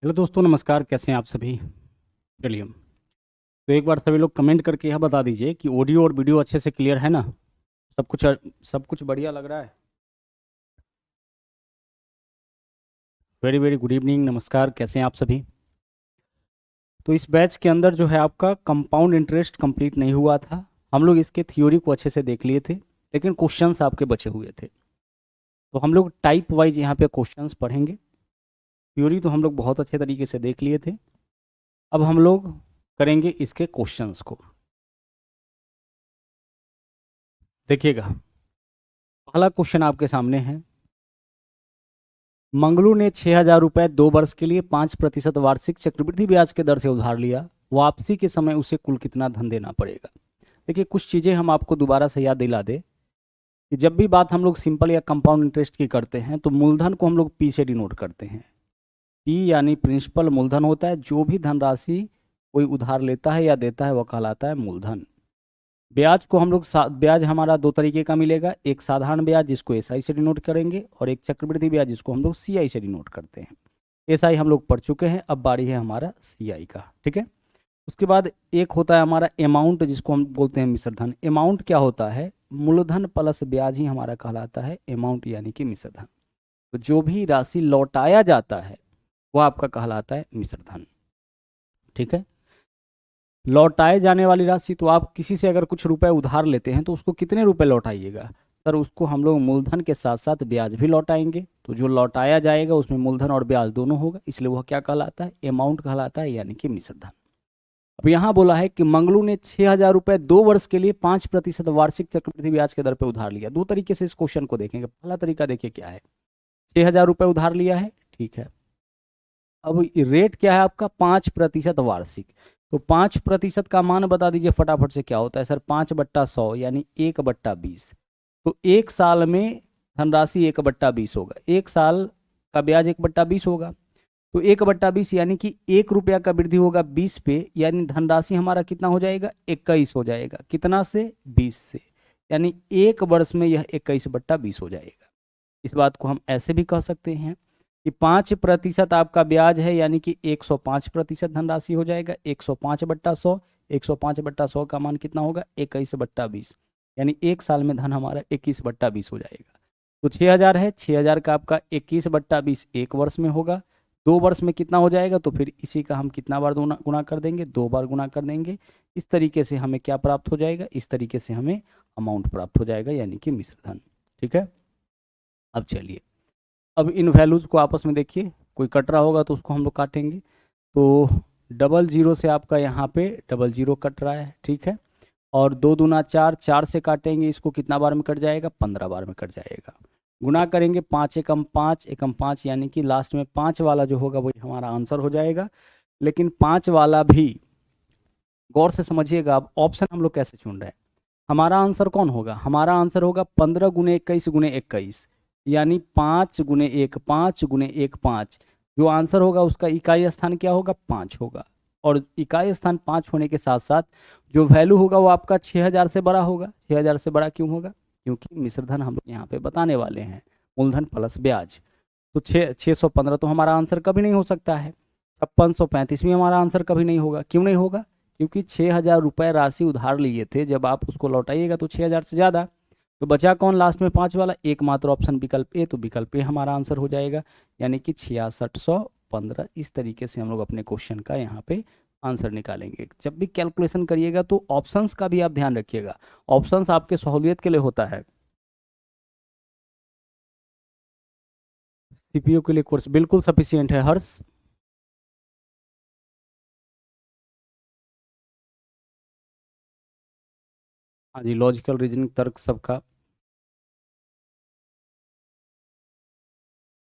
Hello दोस्तों, नमस्कार। कैसे हैं आप सभी? चलिए, तो एक बार सभी लोग कमेंट करके यह बता दीजिए कि ऑडियो और वीडियो अच्छे से क्लियर है ना। सब कुछ बढ़िया लग रहा है। वेरी वेरी गुड इवनिंग, नमस्कार। कैसे हैं आप सभी? तो इस बैच के अंदर जो है आपका कंपाउंड इंटरेस्ट कंप्लीट नहीं हुआ था। हम लोग इसके थ्योरी को अच्छे से देख लिए थे, लेकिन क्वेश्चंस आपके बचे हुए थे। तो हम लोग टाइप वाइज यहाँ पे क्वेश्चंस पढ़ेंगे। थ्योरी तो हम लोग बहुत अच्छे तरीके से देख लिए थे। अब हम लोग करेंगे इसके क्वेश्चंस को। देखिएगा, पहला क्वेश्चन आपके सामने है। मंगलू ने 6,000 रुपये 2 वर्ष के लिए 5% वार्षिक चक्रवृद्धि ब्याज के दर से उधार लिया। वापसी के समय उसे कुल कितना धन देना पड़ेगा? देखिए, कुछ चीज़ें हम आपको दोबारा से याद दिला दें कि जब भी बात हम लोग सिंपल या कंपाउंड इंटरेस्ट की करते हैं तो मूलधन को हम लोग पी से डिनोट करते हैं। पी यानी प्रिंसिपल मूलधन होता है। जो भी धनराशि कोई उधार लेता है या देता है वह कहलाता है मूलधन। ब्याज को हम लोग ब्याज हमारा दो तरीके का मिलेगा। एक साधारण ब्याज जिसको एसआई से डिनोट करेंगे, और एक चक्रवृद्धि ब्याज जिसको हम लोग सीआई से डिनोट करते हैं। एसआई हम लोग पढ़ चुके हैं, अब बारी है हमारा सीआई का। ठीक है। उसके बाद एक होता है हमारा अमाउंट, जिसको हम बोलते हैं मिश्रधन। अमाउंट क्या होता है? मूलधन प्लस ब्याज ही हमारा कहलाता है अमाउंट, यानी कि मिश्रधन। तो जो भी राशि लौटाया जाता है वह आपका कहलाता है मिश्रधन। ठीक है। लौटाए जाने वाली राशि, तो आप किसी से अगर कुछ रुपए उधार लेते हैं तो उसको कितने रुपए लौटाइएगा? सर, उसको हम लोग मूलधन के साथ साथ ब्याज भी लौटाएंगे। तो जो लौटाया जाएगा उसमें मूलधन और ब्याज दोनों होगा, इसलिए वह क्या कहलाता है? अमाउंट कहलाता है, यानी कि मिश्रधन। अब यहाँ बोला है कि मंगलू ने 6,000 रुपये 2 वर्ष के लिए 5% वार्षिक चक्रवृद्धि ब्याज के दर पे उधार लिया। दो तरीके से इस क्वेश्चन को देखेंगे। पहला तरीका देखिए क्या है। 6,000 रुपये उधार लिया है, ठीक है। अब रेट क्या है आपका? 5% वार्षिक। तो 5% का मान बता दीजिए फटाफट से, क्या होता है सर? 5/100 यानी 1/20। तो एक साल में धनराशि 1/20 होगा। एक साल का ब्याज 1/20 होगा। तो 1/20 यानी कि 1 रुपया का वृद्धि होगा 20 पे, यानी धनराशि हमारा कितना हो जाएगा? 21 हो जाएगा। कितना से? 20 से। यानी एक वर्ष में यह 21/20 हो जाएगा। इस बात को हम ऐसे भी कह सकते हैं कि 5% आपका ब्याज है, यानी कि 105% धनराशि हो जाएगा। 105/100, 105/100 का मान कितना होगा? 21/20, यानी एक साल में धन हमारा 21/20 हो जाएगा। तो 6,000 है, 6,000 का आपका 21/20 एक वर्ष में होगा। 2 वर्ष में कितना हो जाएगा? तो फिर इसी का हम कितना बार गुना गुना कर देंगे? 2 बार गुना कर देंगे। इस तरीके से हमें क्या प्राप्त हो जाएगा? इस तरीके से हमें अमाउंट प्राप्त हो जाएगा, यानी कि मिश्रधन। ठीक है। अब चलिए, अब इन वैल्यूज को आपस में देखिए। कोई कट रहा होगा तो उसको हम लोग काटेंगे। तो 00 से आपका यहाँ पे 00 कट रहा है, ठीक है। और 2 दूना 4, 4 से काटेंगे इसको, कितना बार में कट जाएगा? 15 बार में कट जाएगा। गुना करेंगे 5 एकम 5 एकम 5, यानी कि लास्ट में 5 वाला जो होगा वही हमारा आंसर हो जाएगा। लेकिन 5 वाला भी गौर से समझिएगा। अब ऑप्शन हम लोग कैसे चुन रहे हैं? हमारा आंसर कौन होगा? हमारा आंसर होगा 15 × 21 × 21, यानी 5 × 1, 5 × 1, 5। जो आंसर होगा उसका इकाई स्थान क्या होगा? 5 होगा। और इकाई स्थान 5 होने के साथ साथ जो वैल्यू होगा वो आपका 6,000 से बड़ा होगा। 6,000 से बड़ा क्यों होगा? क्योंकि मिश्रधन हम लोग यहाँ पे बताने वाले हैं, मूलधन प्लस ब्याज। तो 615 तो हमारा आंसर कभी नहीं हो सकता है। 5635 भी हमारा आंसर कभी नहीं होगा। क्यों नहीं होगा? क्योंकि 6,000 रुपये राशि उधार लिए थे, जब आप उसको लौटाइएगा तो 6,000 से ज़्यादा। तो बचा कौन लास्ट में? 5 वाला। एकमात्र ऑप्शन विकल्प ए, तो विकल्प ए हमारा आंसर हो जाएगा, यानी कि 6615। इस तरीके से हम लोग अपने क्वेश्चन का यहाँ पे आंसर निकालेंगे। जब भी कैलकुलेशन करिएगा तो ऑप्शंस का भी आप ध्यान रखिएगा। ऑप्शंस आपके सहूलियत के लिए होता है। सीपीयू के लिए कोर्स बिल्कुल सफिशियंट है हर्ष। हाँ जी, लॉजिकल रीजनिंग तर्क सबका।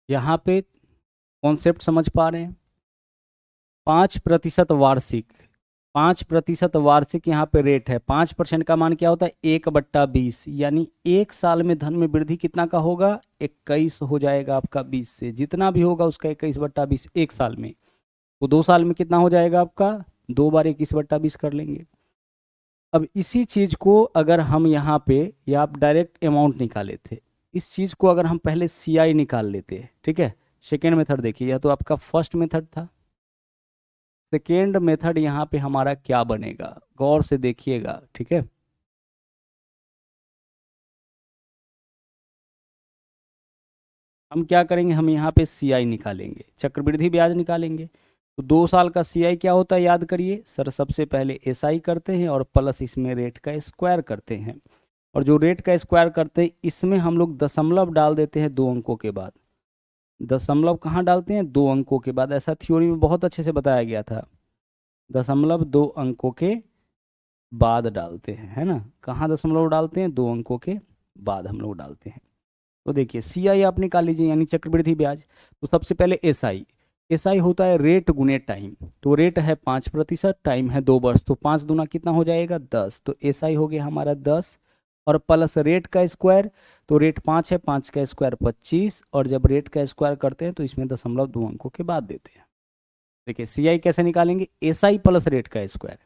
यहाँ पे कॉन्सेप्ट समझ पा रहे हैं? 5% वार्षिक, 5% वार्षिक यहाँ पे रेट है। 5% का मान क्या होता है? 1/20, यानी एक साल में धन में वृद्धि कितना का होगा? 21 हो जाएगा आपका 20 से। जितना भी होगा उसका 21/20 एक साल में। तो 2 साल में कितना हो जाएगा आपका? 2 बार 21/20 कर लेंगे। अब इसी चीज को अगर हम यहाँ पे, या आप डायरेक्ट अमाउंट निकाले थे, इस चीज को अगर हम पहले सीआई निकाल लेते, ठीक है। सेकेंड मेथड देखिए, यह तो आपका फर्स्ट मेथड था। सेकेंड मेथड यहाँ पे हमारा क्या बनेगा, गौर से देखिएगा, ठीक है। हम क्या करेंगे, हम यहाँ पे सीआई निकालेंगे, चक्रवृद्धि ब्याज निकालेंगे। तो 2 साल का सीआई क्या होता है याद करिए सर, सबसे पहले एसआई करते हैं और प्लस इसमें रेट का स्क्वायर करते हैं। और जो रेट का स्क्वायर करते हैं इसमें हम लोग दशमलव डाल देते हैं 2 अंकों के बाद। दशमलव कहाँ डालते हैं, 2 अंकों के बाद, ऐसा थ्योरी में बहुत अच्छे से बताया गया था। दशमलव 2 अंकों के बाद डालते हैं, है ना। कहाँ दशमलव डालते हैं, 2 अंकों के बाद हम लोग डालते हैं। तो देखिए सी आई आप निकाल लीजिए, यानी चक्रवृद्धि ब्याज। तो सबसे पहले एस आई, एस आई होता है रेट गुने टाइम। तो रेट है 5%, टाइम है 2 वर्ष, तो 5 दूना कितना हो जाएगा 10, तो एस आई हो गया हमारा 10। और प्लस रेट का स्क्वायर, तो रेट 5 है, 5 का स्क्वायर 25, और जब रेट का स्क्वायर करते हैं तो इसमें दशमलव 2 अंकों के बाद देते हैं। देखिए सी आई कैसे निकालेंगे, एस आई प्लस रेट का स्क्वायर।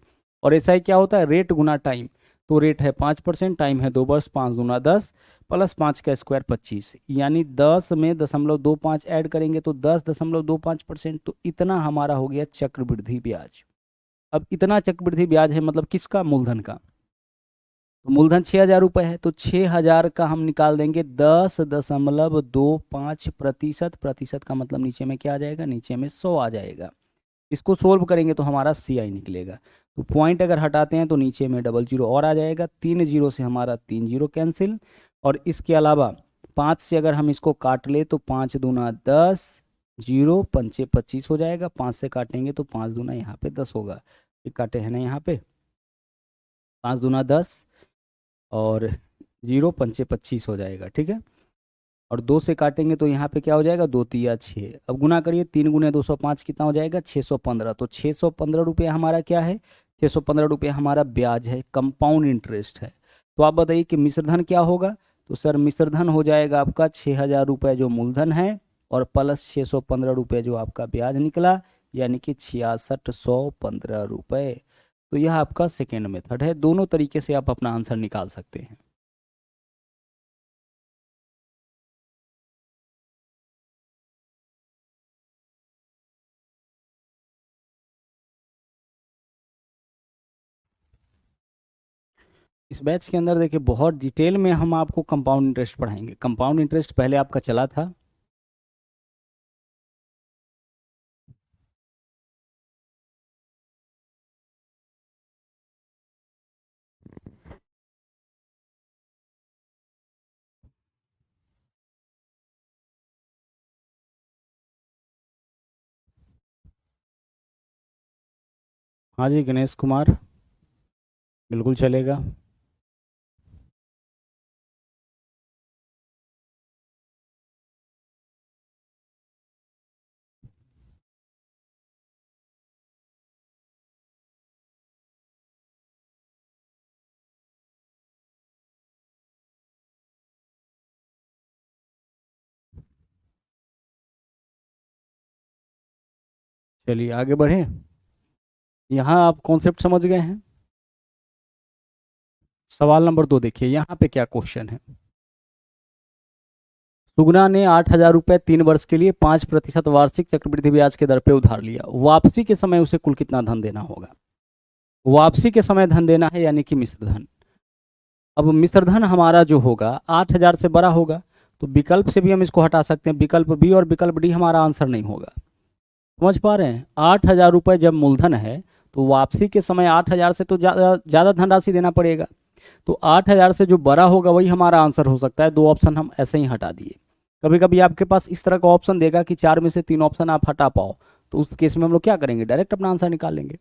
और एस आई क्या होता है, रेट गुना टाइम। तो रेट है 5%, टाइम है 2 वर्ष, 5 दूना 10, प्लस 5 का स्क्वायर 25, यानी 10 में 0.25 ऐड करेंगे तो 10.25%। तो इतना हमारा हो गया चक्रवृद्धि ब्याज। अब इतना चक्रवृद्धि ब्याज है मतलब किसका, मूलधन का। तो मूलधन 6,000 रुपये है, तो 6,000 का हम निकाल देंगे 10.25%। प्रतिशत का मतलब नीचे में क्या आ जाएगा, नीचे में 100 आ जाएगा। इसको सोल्व करेंगे तो हमारा सी आई निकलेगा। तो पॉइंट अगर हटाते हैं तो नीचे में डबल जीरो और आ जाएगा, 3 जीरो से हमारा 3 जीरो कैंसिल। और इसके अलावा 5 से अगर हम इसको काट ले तो 5 दूना 10, जीरो पंचे 25 हो जाएगा। 5 से काटेंगे तो 5 दूना यहाँ पे 10 होगा, ये काटे हैं ना यहाँ पे, 5 दूना 10 और जीरो पंचे 25 हो जाएगा, ठीक है। और 2 से काटेंगे तो यहाँ पे क्या हो जाएगा, 2 तिया 6। अब गुना करिए, 3 गुने 205 कितना हो जाएगा, 615। तो 615 रुपये हमारा क्या है, 615 रुपये हमारा ब्याज है, कंपाउंड इंटरेस्ट है। तो आप बताइए कि मिश्रधन क्या होगा। तो सर मिश्रधन हो जाएगा आपका 6,000 रुपये जो मूलधन है, और प्लस 615 रुपये जो आपका ब्याज निकला, यानी कि 6615 रुपये। तो यह आपका सेकेंड मेथड है। दोनों तरीके से आप अपना आंसर निकाल सकते हैं। इस बैच के अंदर देखिए बहुत डिटेल में हम आपको कंपाउंड इंटरेस्ट पढ़ाएंगे। कंपाउंड इंटरेस्ट पहले आपका चला था, हाँ जी गणेश कुमार, बिल्कुल चलेगा। चलिए आगे बढ़े। यहाँ आप कॉन्सेप्ट समझ गए हैं। सवाल नंबर 2 देखिए यहाँ पे क्या क्वेश्चन है। सुगना ने 8,000 रुपये 3 वर्ष के लिए 5% वार्षिक चक्रवृद्धि ब्याज के दर पे उधार लिया। वापसी के समय उसे कुल कितना धन देना होगा। वापसी के समय धन देना है, यानी कि मिश्रधन। अब मिश्रधन हमारा जो होगा 8,000 से बड़ा होगा, तो विकल्प से भी हम इसको हटा सकते हैं, विकल्प बी और विकल्प डी हमारा आंसर नहीं होगा। समझ पा रहे हैं, 8,000 रुपये जब मूलधन है तो वापसी के समय 8,000 से तो ज़्यादा धनराशि देना पड़ेगा। तो 8,000 से जो बड़ा होगा वही हमारा आंसर हो सकता है। 2 ऑप्शन हम ऐसे ही हटा दिए। कभी कभी आपके पास इस तरह का ऑप्शन देगा कि 4 में से 3 ऑप्शन आप हटा पाओ, तो उस केस में हम लोग क्या करेंगे, डायरेक्ट अपना आंसर निकाल लेंगे।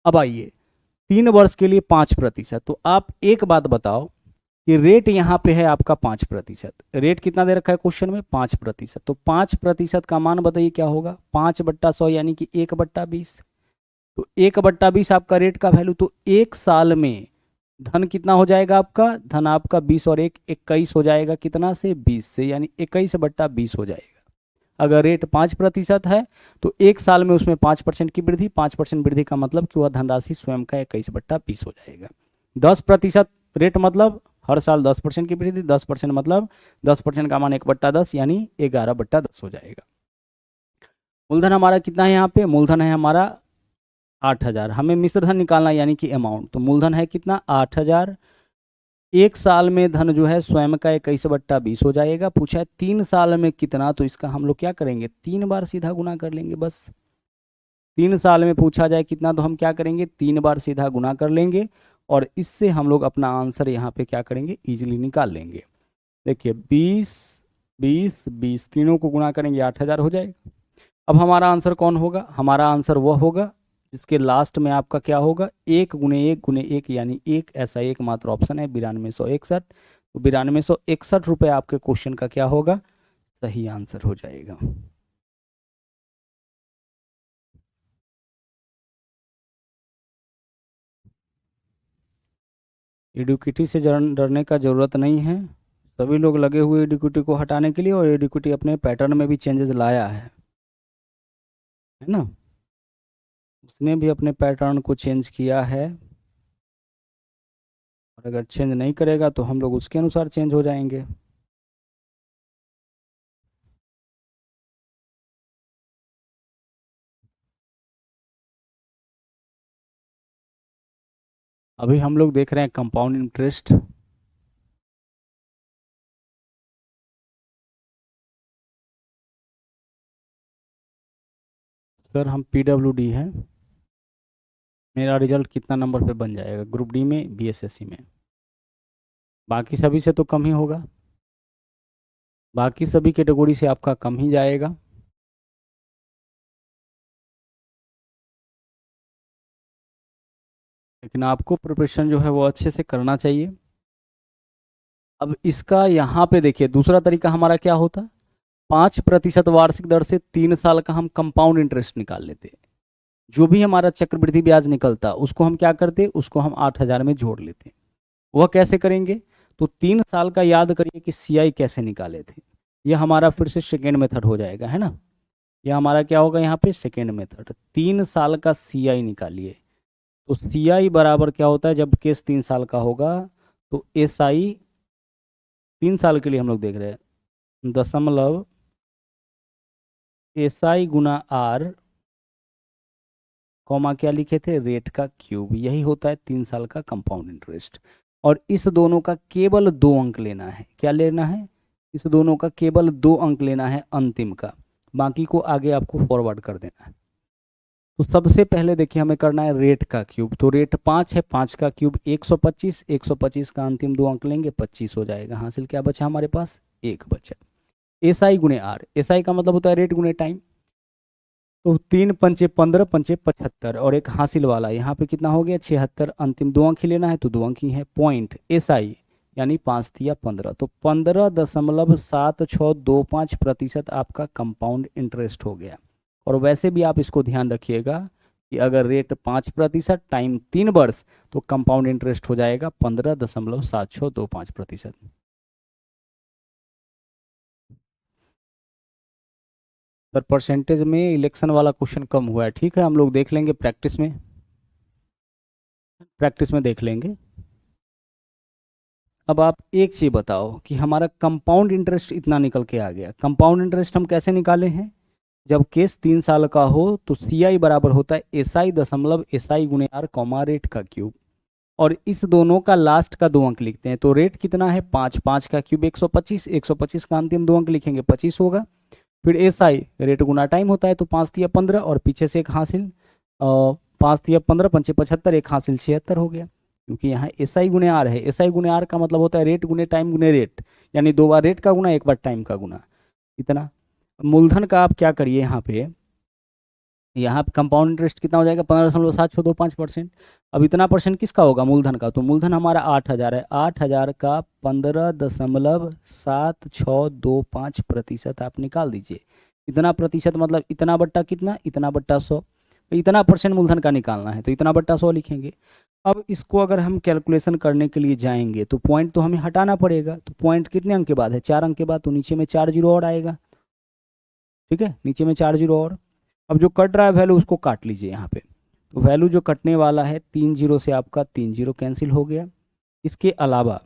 अब आइए 3 वर्ष के लिए 5%। तो आप एक बात बताओ कि रेट यहाँ पे है आपका 5%। रेट कितना दे रखा है क्वेश्चन में, 5%। तो 5% का मान बताइए क्या होगा, 5/100 यानी कि 1/20। तो 1/20 आपका रेट का वैल्यू। तो 1 साल में धन कितना हो जाएगा आपका, धन आपका 20 और 1 21 हो जाएगा, कितना से 20 से, यानी 21/20 हो जाएगा। अगर रेट 5% है तो 1 साल में उसमें 5% की वृद्धि, 5% वृद्धि का मतलब कि वह धनराशि स्वयं का 21/20 हो जाएगा। 10% रेट मतलब हर साल 10% की वृद्धि, 10% मतलब 10% का मान 1/10 यानी 11/10 हो जाएगा। मूलधन हमारा कितना है, यहाँ पे मूलधन है हमारा 8,000। हमें मिश्र धन निकालना है, यानी कि अमाउंट। तो मूलधन है कितना, 8,000। एक साल में धन जो है स्वयं का 21/20 हो जाएगा। पूछा है 3 साल में कितना, तो इसका हम लोग क्या करेंगे, 3 बार सीधा गुना कर लेंगे बस। 3 साल में पूछा जाए कितना, तो हम क्या करेंगे, 3 बार सीधा गुना कर लेंगे, और इससे हम लोग अपना आंसर यहाँ पे क्या करेंगे, इजीली निकाल लेंगे। देखिए 20 20 20 तीनों को गुना करेंगे 8,000 हो जाएगा। अब हमारा आंसर कौन होगा, हमारा आंसर वह होगा जिसके लास्ट में आपका क्या होगा, 1 × 1 × 1, यानी एक ऐसा एकमात्र ऑप्शन है 9261। तो 9261 रुपये आपके क्वेश्चन का क्या होगा, सही आंसर हो जाएगा। एडिक्विटी से डरने का जरूरत नहीं है। सभी लोग लगे हुए एडिक्विटी को हटाने के लिए, और एडिक्विटी अपने पैटर्न में भी चेंजेस लाया है ना, उसने भी अपने पैटर्न को चेंज किया है। और अगर चेंज नहीं करेगा तो हम लोग उसके अनुसार चेंज हो जाएंगे। अभी हम लोग देख रहे हैं कंपाउंड इंटरेस्ट। सर हम PWD हैं, मेरा रिजल्ट कितना नंबर पे बन जाएगा, ग्रुप डी में, BSSC में? बाकी सभी से तो कम ही होगा, बाकी सभी कैटेगरी से आपका कम ही जाएगा। लेकिन आपको प्रिपरेशन जो है वो अच्छे से करना चाहिए। अब इसका यहाँ पे देखिए दूसरा तरीका हमारा क्या होता, 5% वार्षिक दर से 3 साल का हम कंपाउंड इंटरेस्ट निकाल लेते। जो भी हमारा चक्रवृद्धि ब्याज निकलता उसको हम क्या करते, उसको हम 8,000 में जोड़ लेते। वह कैसे करेंगे, तो 3 साल का याद करिए कि CI कैसे निकाले थे। यह हमारा फिर से सेकेंड मेथड हो जाएगा, है ना। यह हमारा क्या होगा यहाँ पे, सेकेंड मेथड। 3 साल का CI निकालिए। तो CI बराबर क्या होता है, जब केस 3 साल का होगा तो SI, 3 साल के लिए हम लोग देख रहे हैं, दशमलव SI गुना R, कॉमा क्या लिखे थे, रेट का क्यूब। यही होता है 3 साल का कंपाउंड इंटरेस्ट। और इस दोनों का केवल 2 अंक लेना है। क्या लेना है, इस दोनों का केवल 2 अंक लेना है अंतिम का, बाकी को आगे आपको फॉरवर्ड कर देना है। तो सबसे पहले देखिए हमें करना है रेट का क्यूब। तो रेट 5 है, 5 का क्यूब 125, 125 का अंतिम 2 अंक लेंगे 25 हो जाएगा। हासिल क्या बचा हमारे पास, 1 बचा। SI गुणे R, SI का मतलब होता है रेट गुणे टाइम। तो 3 पंचे 15, पंचे 75, और एक हासिल वाला यहाँ पे कितना हो गया, 76। अंतिम 2 अंक ही लेना है तो 2 अंक ही है। पॉइंट SI यानी 5 या 15, तो 15.7625% आपका कंपाउंड इंटरेस्ट हो गया। और वैसे भी आप इसको ध्यान रखिएगा कि अगर रेट 5% टाइम 3 वर्ष, तो कंपाउंड इंटरेस्ट हो जाएगा 15.7625%। पर परसेंटेज में इलेक्शन वाला क्वेश्चन कम हुआ है, ठीक है, हम लोग देख लेंगे प्रैक्टिस में, प्रैक्टिस में देख लेंगे। अब आप एक चीज़ बताओ कि हमारा कंपाउंड इंटरेस्ट इतना निकल के आ गया। कंपाउंड इंटरेस्ट हम कैसे निकाले हैं, जब केस 3 साल का हो तो CI बराबर होता है SI दशमलव SI गुणे R कॉमा रेट का क्यूब, और इस दोनों का लास्ट का 2 अंक लिखते हैं। तो रेट कितना है 5, 5 का क्यूब 125, 125 का अंतिम 2 अंक लिखेंगे 25 होगा। फिर SI रेट गुना टाइम होता है, तो 5 या 15, और पीछे से एक हासिल, 5 या 15 पंचे 75, एक हासिल 76 हो गया। क्योंकि यहाँ SI गुणे R है, SI गुणे R का मतलब होता है रेट गुने टाइम गुने रेट, यानी 2 बार रेट का गुना 1 बार टाइम का गुना, इतना। मूलधन का आप क्या करिए, यहाँ पे कंपाउंड इंटरेस्ट कितना हो जाएगा, 15.7625%। अब इतना परसेंट किसका होगा, मूलधन का। तो मूलधन हमारा 8,000 है, 8,000 का 15.7625% आप निकाल दीजिए। इतना प्रतिशत मतलब इतना बट्टा कितना, इतना बट्टा 100। इतना परसेंट मूलधन का निकालना है तो इतना बट्टा 100 लिखेंगे। अब इसको अगर हम कैलकुलेशन करने के लिए जाएंगे तो पॉइंट तो हमें हटाना पड़ेगा। तो पॉइंट कितने अंक के बाद है, 4 अंक के बाद, तो नीचे में 4 जीरो और आएगा, ठीक है, नीचे में 4 जीरो और। अब जो कट रहा है वैल्यू उसको काट लीजिए यहाँ पे। तो वैल्यू जो कटने वाला है 3 जीरो से आपका 3 जीरो कैंसिल हो गया। इसके अलावा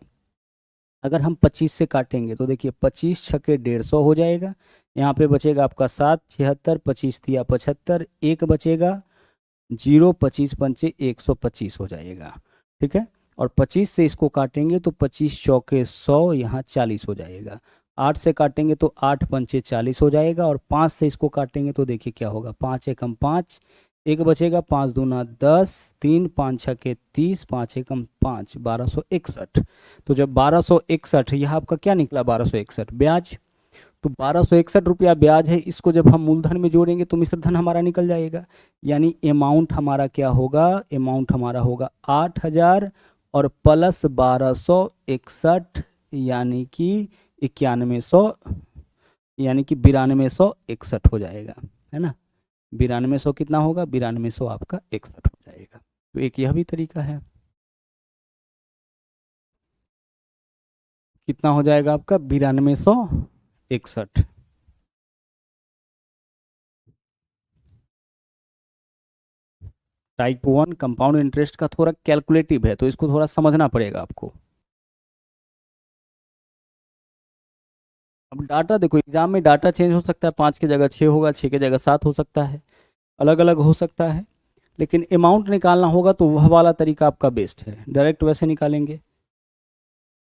अगर हम 25 से काटेंगे तो देखिए 25 छक्के 150 हो जाएगा। यहाँ पे बचेगा आपका 7, 76, 25 तिया 75, एक बचेगा जीरो 25 पंचे 125 हो जाएगा, ठीक है। और 25 से इसको काटेंगे तो 25 चौके 100, यहाँ 40 हो जाएगा। 8 से काटेंगे तो 8 पंचे 40 हो जाएगा। और 5 से इसको काटेंगे तो देखिए क्या होगा, 5 एकम 5, एक बचेगा, 5 दूना 10, 3 5 छके 30, 5 एकम 5, 1261। तो जब 1261, यह आपका क्या निकला, 1261 ब्याज। तो 1261 रुपया ब्याज है, इसको जब हम मूलधन में जोड़ेंगे तो मिश्र धन हमारा निकल जाएगा। यानी अमाउंट हमारा क्या होगा, अमाउंट हमारा होगा 8000 और प्लस 1261, यानी कि 9100, यानी कि 9261 हो जाएगा, है ना। 9200 कितना होगा, 9200 आपका 61 हो जाएगा। तो एक यह भी तरीका है। कितना हो जाएगा आपका, 9261। टाइप 1 कंपाउंड इंटरेस्ट का थोड़ा कैलकुलेटिव है, तो इसको थोड़ा समझना पड़ेगा आपको। अब डाटा देखो, एग्जाम में डाटा चेंज हो सकता है, 5 की जगह 6 होगा, 6 की जगह 7 हो सकता है, अलग अलग हो सकता है। लेकिन अमाउंट निकालना होगा तो वह वाला तरीका आपका बेस्ट है, डायरेक्ट वैसे निकालेंगे।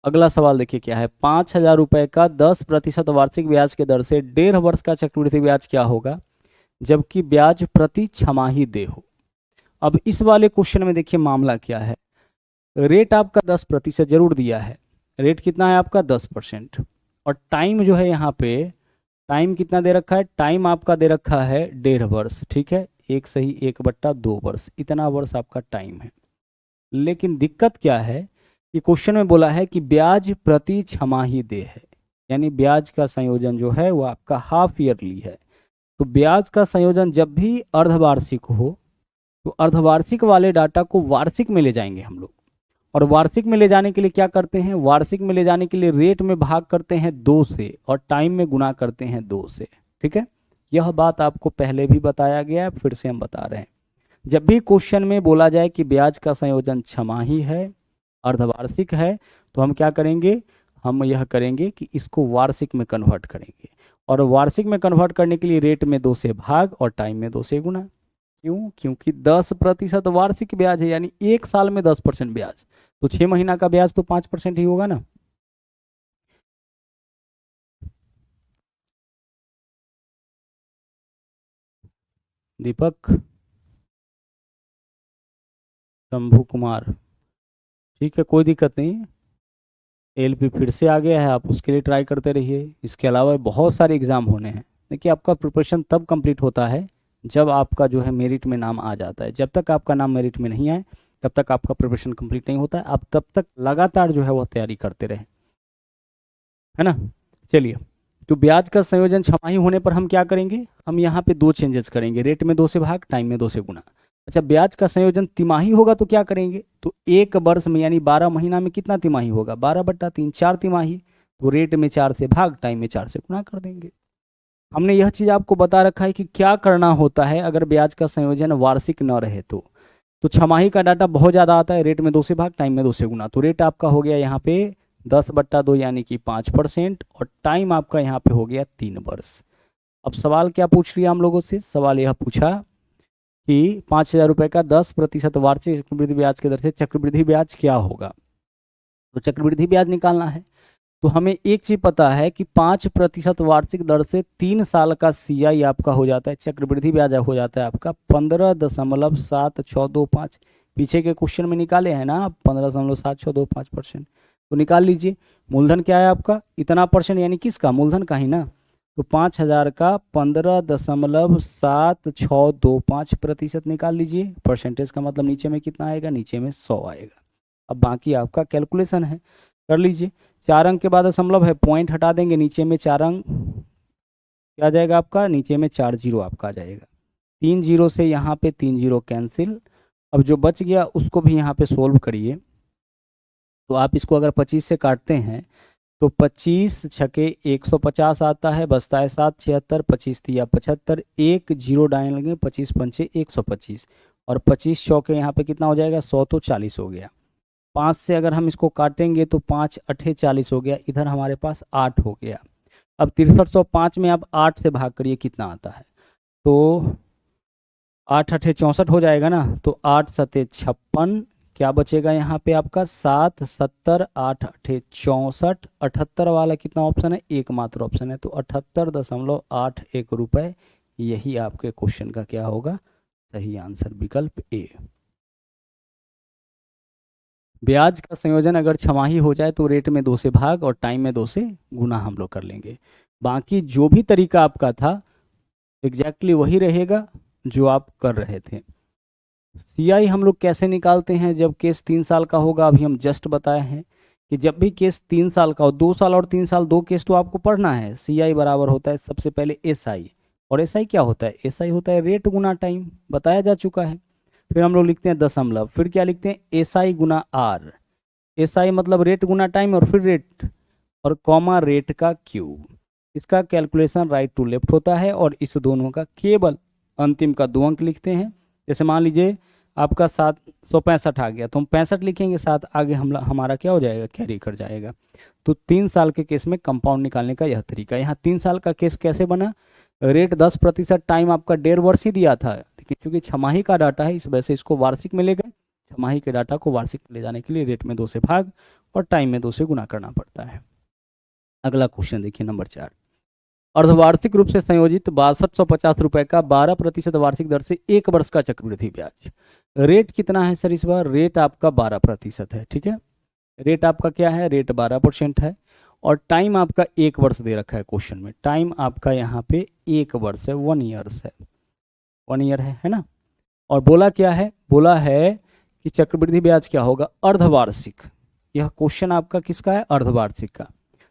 अगला सवाल देखिए क्या है, 5000 रुपये का 10% वार्षिक ब्याज के दर से 1.5 वर्ष का चक्रवृद्धि ब्याज क्या होगा, जबकि ब्याज प्रति छमाही दे हो। अब इस वाले क्वेश्चन में देखिए मामला क्या है, रेट आपका 10% जरूर दिया है, रेट कितना है आपका 10%, और टाइम जो है यहाँ पे, टाइम कितना दे रखा है, टाइम आपका दे रखा है 1.5 वर्ष, ठीक है, 1/1/2 वर्ष, इतना वर्ष आपका टाइम है। लेकिन दिक्कत क्या है कि क्वेश्चन में बोला है कि ब्याज प्रति छमाही दे है, यानी ब्याज का संयोजन जो है वो आपका हाफ ईयरली है। तो ब्याज का संयोजन जब भी अर्धवार्षिक हो तो अर्धवार्षिक वाले डाटा को वार्षिक में ले जाएंगे हम लोग, और वार्षिक में ले जाने के लिए क्या करते हैं, वार्षिक में ले जाने के लिए रेट में भाग करते हैं 2 से और टाइम में गुना करते हैं 2 से, ठीक है। यह बात आपको पहले भी बताया गया है, फिर से हम बता रहे हैं। जब भी क्वेश्चन में बोला जाए कि ब्याज का संयोजन छमाही है, अर्धवार्षिक है, तो हम क्या करेंगे, हम यह करेंगे कि इसको वार्षिक में कन्वर्ट करेंगे, और वार्षिक में कन्वर्ट करने के लिए रेट में 2 से भाग और टाइम में 2 से गुना। क्यों, क्योंकि 10% वार्षिक ब्याज है, यानी एक साल में 10% ब्याज, तो 6 महीना का ब्याज तो 5% ही होगा ना। दीपक, शंभू कुमार, ठीक है, कोई दिक्कत नहीं। एलपी फिर से आ गया है, आप उसके लिए ट्राई करते रहिए। इसके अलावा बहुत सारे एग्जाम होने हैं। देखिए, आपका प्रिपरेशन तब कंप्लीट होता है जब आपका जो है मेरिट में नाम आ जाता है। जब तक आपका नाम मेरिट में नहीं आए तब तक आपका प्रिपरेशन कंप्लीट नहीं होता है। आप तब तक लगातार जो है वह तैयारी करते रहें, है ना। चलिए, तो ब्याज का संयोजन छमाही होने पर हम क्या करेंगे, हम यहाँ पे 2 चेंजेस करेंगे, रेट में 2 से भाग, टाइम में 2 से गुना। अच्छा, ब्याज का संयोजन तिमाही होगा तो क्या करेंगे, तो 1 वर्ष में यानी 12 महीना में कितना तिमाही होगा, 12/3, 4 तिमाही, तो रेट में 4 से भाग, टाइम में 4 से गुना कर देंगे। हमने यह चीज़ आपको बता रखा है कि क्या करना होता है अगर ब्याज का संयोजन वार्षिक न रहे तो छमाही का डाटा बहुत ज़्यादा आता है, रेट में 2 से भाग, टाइम में 2 से गुना, तो रेट आपका हो गया यहाँ पे 10/2 यानी कि 5%, और टाइम आपका यहाँ पे हो गया 3 वर्ष। अब सवाल क्या पूछ लिया हम लोगों से, सवाल यह पूछा कि 5000 रुपये का 10% वार्षिक चक्रवृद्धि ब्याज के दर से चक्रवृद्धि ब्याज क्या होगा। तो चक्रवृद्धि ब्याज निकालना है तो हमें एक चीज पता है कि 5% वार्षिक दर से 3 साल का CI आपका हो जाता है, चक्रवृद्धि ब्याज हो जाता है आपका 15.7625। पीछे के क्वेश्चन में निकाले हैं ना आप, 15.7625%। तो निकाल लीजिए, मूलधन क्या है आपका, इतना परसेंट, यानी किसका, मूलधन का ही ना। तो 5000 का 15.7625% निकाल लीजिए। परसेंटेज का मतलब नीचे में कितना आएगा, नीचे में 100 आएगा। अब बाकी आपका कैलकुलेशन है, कर लीजिए। 4 अंक के बाद दशमलव है, पॉइंट हटा देंगे, नीचे में 4 अंक क्या आ जाएगा आपका, नीचे में 4 जीरो आपका आ जाएगा। 3 जीरो से यहाँ पे 3 जीरो कैंसिल। अब जो बच गया उसको भी यहाँ पे सोल्व करिए। तो आप इसको अगर 25 से काटते हैं तो 25 छके 150 आता है, बचता है 7, 76, 25 तिया 75, 1 जीरो डालेंगे, 25 पंचे 125, और 25 चौके यहाँ पे कितना हो जाएगा, 100, तो 40 हो गया। 5 से अगर हम इसको काटेंगे तो 5 अठे 40 हो गया, इधर हमारे पास 8 हो गया। अब 6305 में आप 8 से भाग करिए, कितना आता है, तो 8 अठे 64 हो जाएगा ना, तो 8 सते 56, क्या बचेगा यहाँ पे आपका 7 70, 8 अठे 64, 78 वाला कितना ऑप्शन है, एकमात्र ऑप्शन है, तो 78.81 रुपए, यही आपके क्वेश्चन का क्या होगा, सही आंसर विकल्प ए। ब्याज का संयोजन अगर छमाही हो जाए तो रेट में 2 से भाग और टाइम में 2 से गुना हम लोग कर लेंगे। बाकी जो भी तरीका आपका था एग्जैक्टली वही रहेगा जो आप कर रहे थे। सीआई हम लोग कैसे निकालते हैं जब केस 3 साल का होगा, अभी हम जस्ट बताए हैं कि जब भी केस 3 साल का हो, 2 साल और 3 साल दो केस तो आपको पढ़ना है। सीआई बराबर होता है सबसे पहले एसआई, और एसआई क्या होता है, एसआई होता है रेट गुना टाइम, बताया जा चुका है। फिर हम लोग लिखते हैं दशमलव, फिर क्या लिखते हैं एसआई गुना आर, एसआई मतलब रेट गुना टाइम और फिर रेट और कॉमा रेट का क्यूब। इसका कैलकुलेशन राइट टू लेफ्ट होता है और इस दोनों का केवल अंतिम का 2 अंक लिखते हैं। जैसे मान लीजिए आपका 765 आ गया तो हम 65 लिखेंगे, 7 आगे हम हमारा क्या हो जाएगा, कैरी कर जाएगा। तो 3 साल के केस में कंपाउंड निकालने का यह तरीका। यहाँ 3 साल का केस कैसे बना, रेट 10%, टाइम आपका 1.5 वर्ष ही दिया था, लेकिन चूंकि छमाही का डाटा है इस वजह से इसको वार्षिक में ले गए। छमाही के डाटा को वार्षिक में ले जाने के लिए रेट में 2 से भाग और टाइम में 2 से गुना करना पड़ता है। अगला क्वेश्चन देखिए नंबर 4, अर्धवार्षिक रूप से संयोजित 6250 रुपए का 12% वार्षिक दर से 1 वर्ष का चक्रवृद्धि ब्याज। रेट कितना है सर, इस बार रेट आपका 12% है, ठीक है। रेट आपका क्या है, रेट 12% है और टाइम आपका 1 वर्ष दे रखा है क्वेश्चन में। टाइम आपका यहाँ पे 1 वर्ष है, 1 ईयर्स है, 1 ईयर है ना। और बोला क्या है, बोला है कि चक्रवृद्धि ब्याज क्या होगा, अर्धवार्षिक। यह क्वेश्चन आपका किसका है, अर्धवार्षिक का।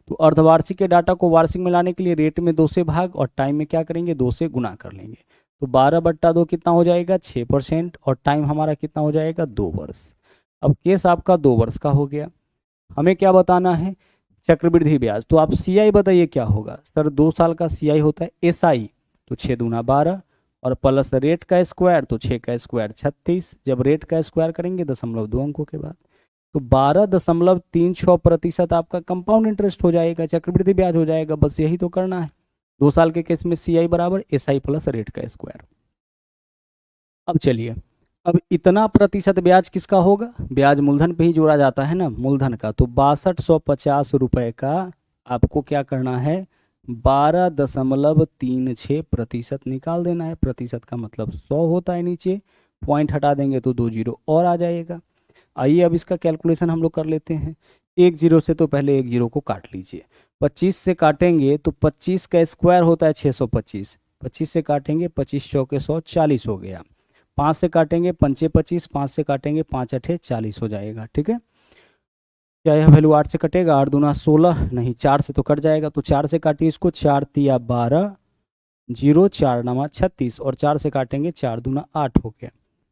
तो अर्धवार्षिक के डाटा को वार्षिक में लाने के लिए रेट में 2 से भाग और टाइम में क्या करेंगे, 2 से गुना कर लेंगे। तो 12/2 कितना हो जाएगा, 6% और टाइम हमारा कितना हो जाएगा, 2 वर्ष। अब केस आपका 2 वर्ष का हो गया। हमें क्या बताना है, चक्रवृद्धि ब्याज। तो आप सीआई बताइए क्या होगा सर, 2 साल का सीआई होता है एसआई, तो 6 दूना 12 और प्लस रेट का स्क्वायर, तो 6 का स्क्वायर 36। जब रेट का स्क्वायर करेंगे 0.2 अंकों के बाद, तो 12.36% आपका कंपाउंड इंटरेस्ट हो जाएगा, चक्रवृद्धि ब्याज हो जाएगा। बस यही तो करना है। 2 साल के केस में सीआई बराबर एसआई प्लस रेट का स्क्वायर। अब चलिए, अब इतना प्रतिशत ब्याज किसका होगा, ब्याज मूलधन पे ही जोड़ा जाता है ना, मूलधन का। तो 6250 रुपए का आपको क्या करना है, 12.36% निकाल देना है। प्रतिशत का मतलब 100 होता है, नीचे पॉइंट हटा देंगे तो 2 जीरो और आ जाएगा। आइए अब इसका कैलकुलेशन हम लोग कर लेते हैं। 1 जीरो से तो पहले 1 जीरो को काट लीजिए, 25 से काटेंगे तो 25 का स्क्वायर होता है 625, 25 से काटेंगे 25 चौके 100, 40 हो गया। 5 से काटेंगे 5 25, 5 से काटेंगे 5 अठे 40 हो जाएगा, ठीक है। क्या यह वैल्यू 8 से कटेगा, 8 दूना 16, नहीं 4 से तो कट जाएगा, तो 4 से काटिए इसको, 4 तिया 12, 0 4 नमा 36 और 4 से काटेंगे 4 दूना 8 हो गया।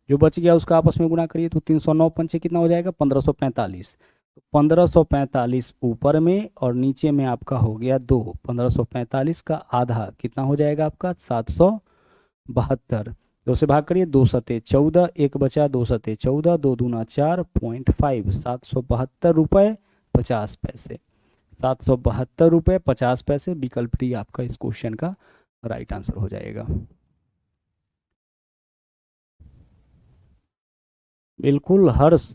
जो बच गया उसका आपस में गुना करिए तो 309 पंचे कितना हो जाएगा, 1545। तो 1545 ऊपर में और नीचे में आपका हो गया 2, 1545 का आधा कितना हो जाएगा आपका 772। 2 से भाग करिए, 2 सते 14, 1 बचा, 2 सते 14, 2 दूना 4, 0.5, 772 रुपये 50 पैसे। 772 रुपये 50 पैसे, विकल्प डी आपका इस क्वेश्चन का राइट आंसर हो जाएगा। बिल्कुल हर्ष,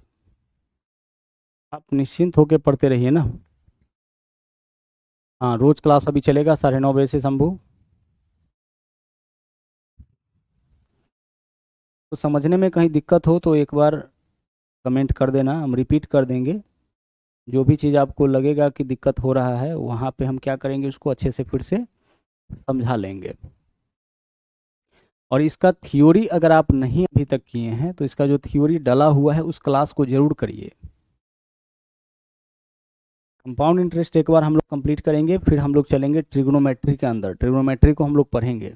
आप निश्चिंत होकर पढ़ते रहिए ना। हाँ, रोज क्लास अभी चलेगा 9:30 बजे से शंभू। तो समझने में कहीं दिक्कत हो तो एक बार कमेंट कर देना, हम रिपीट कर देंगे। जो भी चीज़ आपको लगेगा कि दिक्कत हो रहा है वहाँ पे हम क्या करेंगे, उसको अच्छे से फिर से समझा लेंगे। और इसका थ्योरी अगर आप नहीं अभी तक किए हैं तो इसका जो थ्योरी डला हुआ है उस क्लास को जरूर करिए। कंपाउंड इंटरेस्ट एक बार हम लोग कंप्लीट करेंगे, फिर हम लोग चलेंगे ट्रिग्नोमेट्री के अंदर, ट्रिग्नोमेट्री को हम लोग पढ़ेंगे।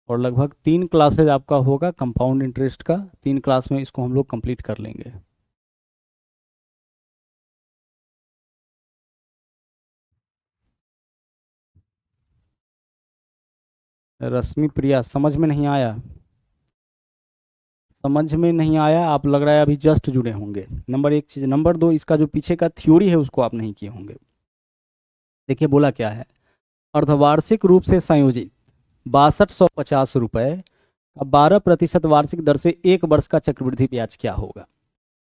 और लगभग 3 क्लासेज आपका होगा कंपाउंड इंटरेस्ट का, 3 क्लास में इसको हम लोग कंप्लीट कर लेंगे। रश्मि प्रिया, समझ में नहीं आया, समझ में नहीं आया, आप लग रहा है अभी जस्ट जुड़े होंगे। नंबर 1 चीज़, नंबर 2 इसका जो पीछे का थ्योरी है उसको आप नहीं किए होंगे। देखिए बोला क्या है, अर्धवार्षिक रूप से संयोजित 6250 रुपये का 12% वार्षिक दर से 1 वर्ष का चक्रवृद्धि ब्याज क्या होगा।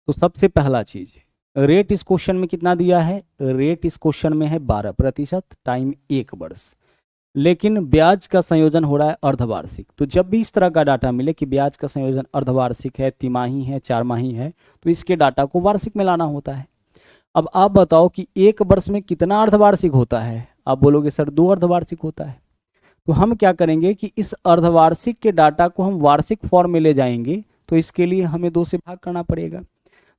तो सबसे पहला चीज, रेट इस क्वेश्चन में कितना दिया है, रेट इस क्वेश्चन में है 12% टाइम 1 वर्ष, लेकिन ब्याज का संयोजन हो रहा है अर्धवार्षिक। तो जब भी इस तरह का डाटा मिले कि ब्याज का संयोजन अर्धवार्षिक है, तिमाही है, 4 माही है, तो इसके डाटा को वार्षिक में लाना होता है। अब आप बताओ कि 1 वर्ष में कितना अर्धवार्षिक होता है, आप बोलोगे सर 2 अर्धवार्षिक होता है। तो हम क्या करेंगे कि इस अर्धवार्षिक के डाटा को हम वार्षिक फॉर्म में ले जाएंगे, तो इसके लिए हमें 2 से भाग करना पड़ेगा।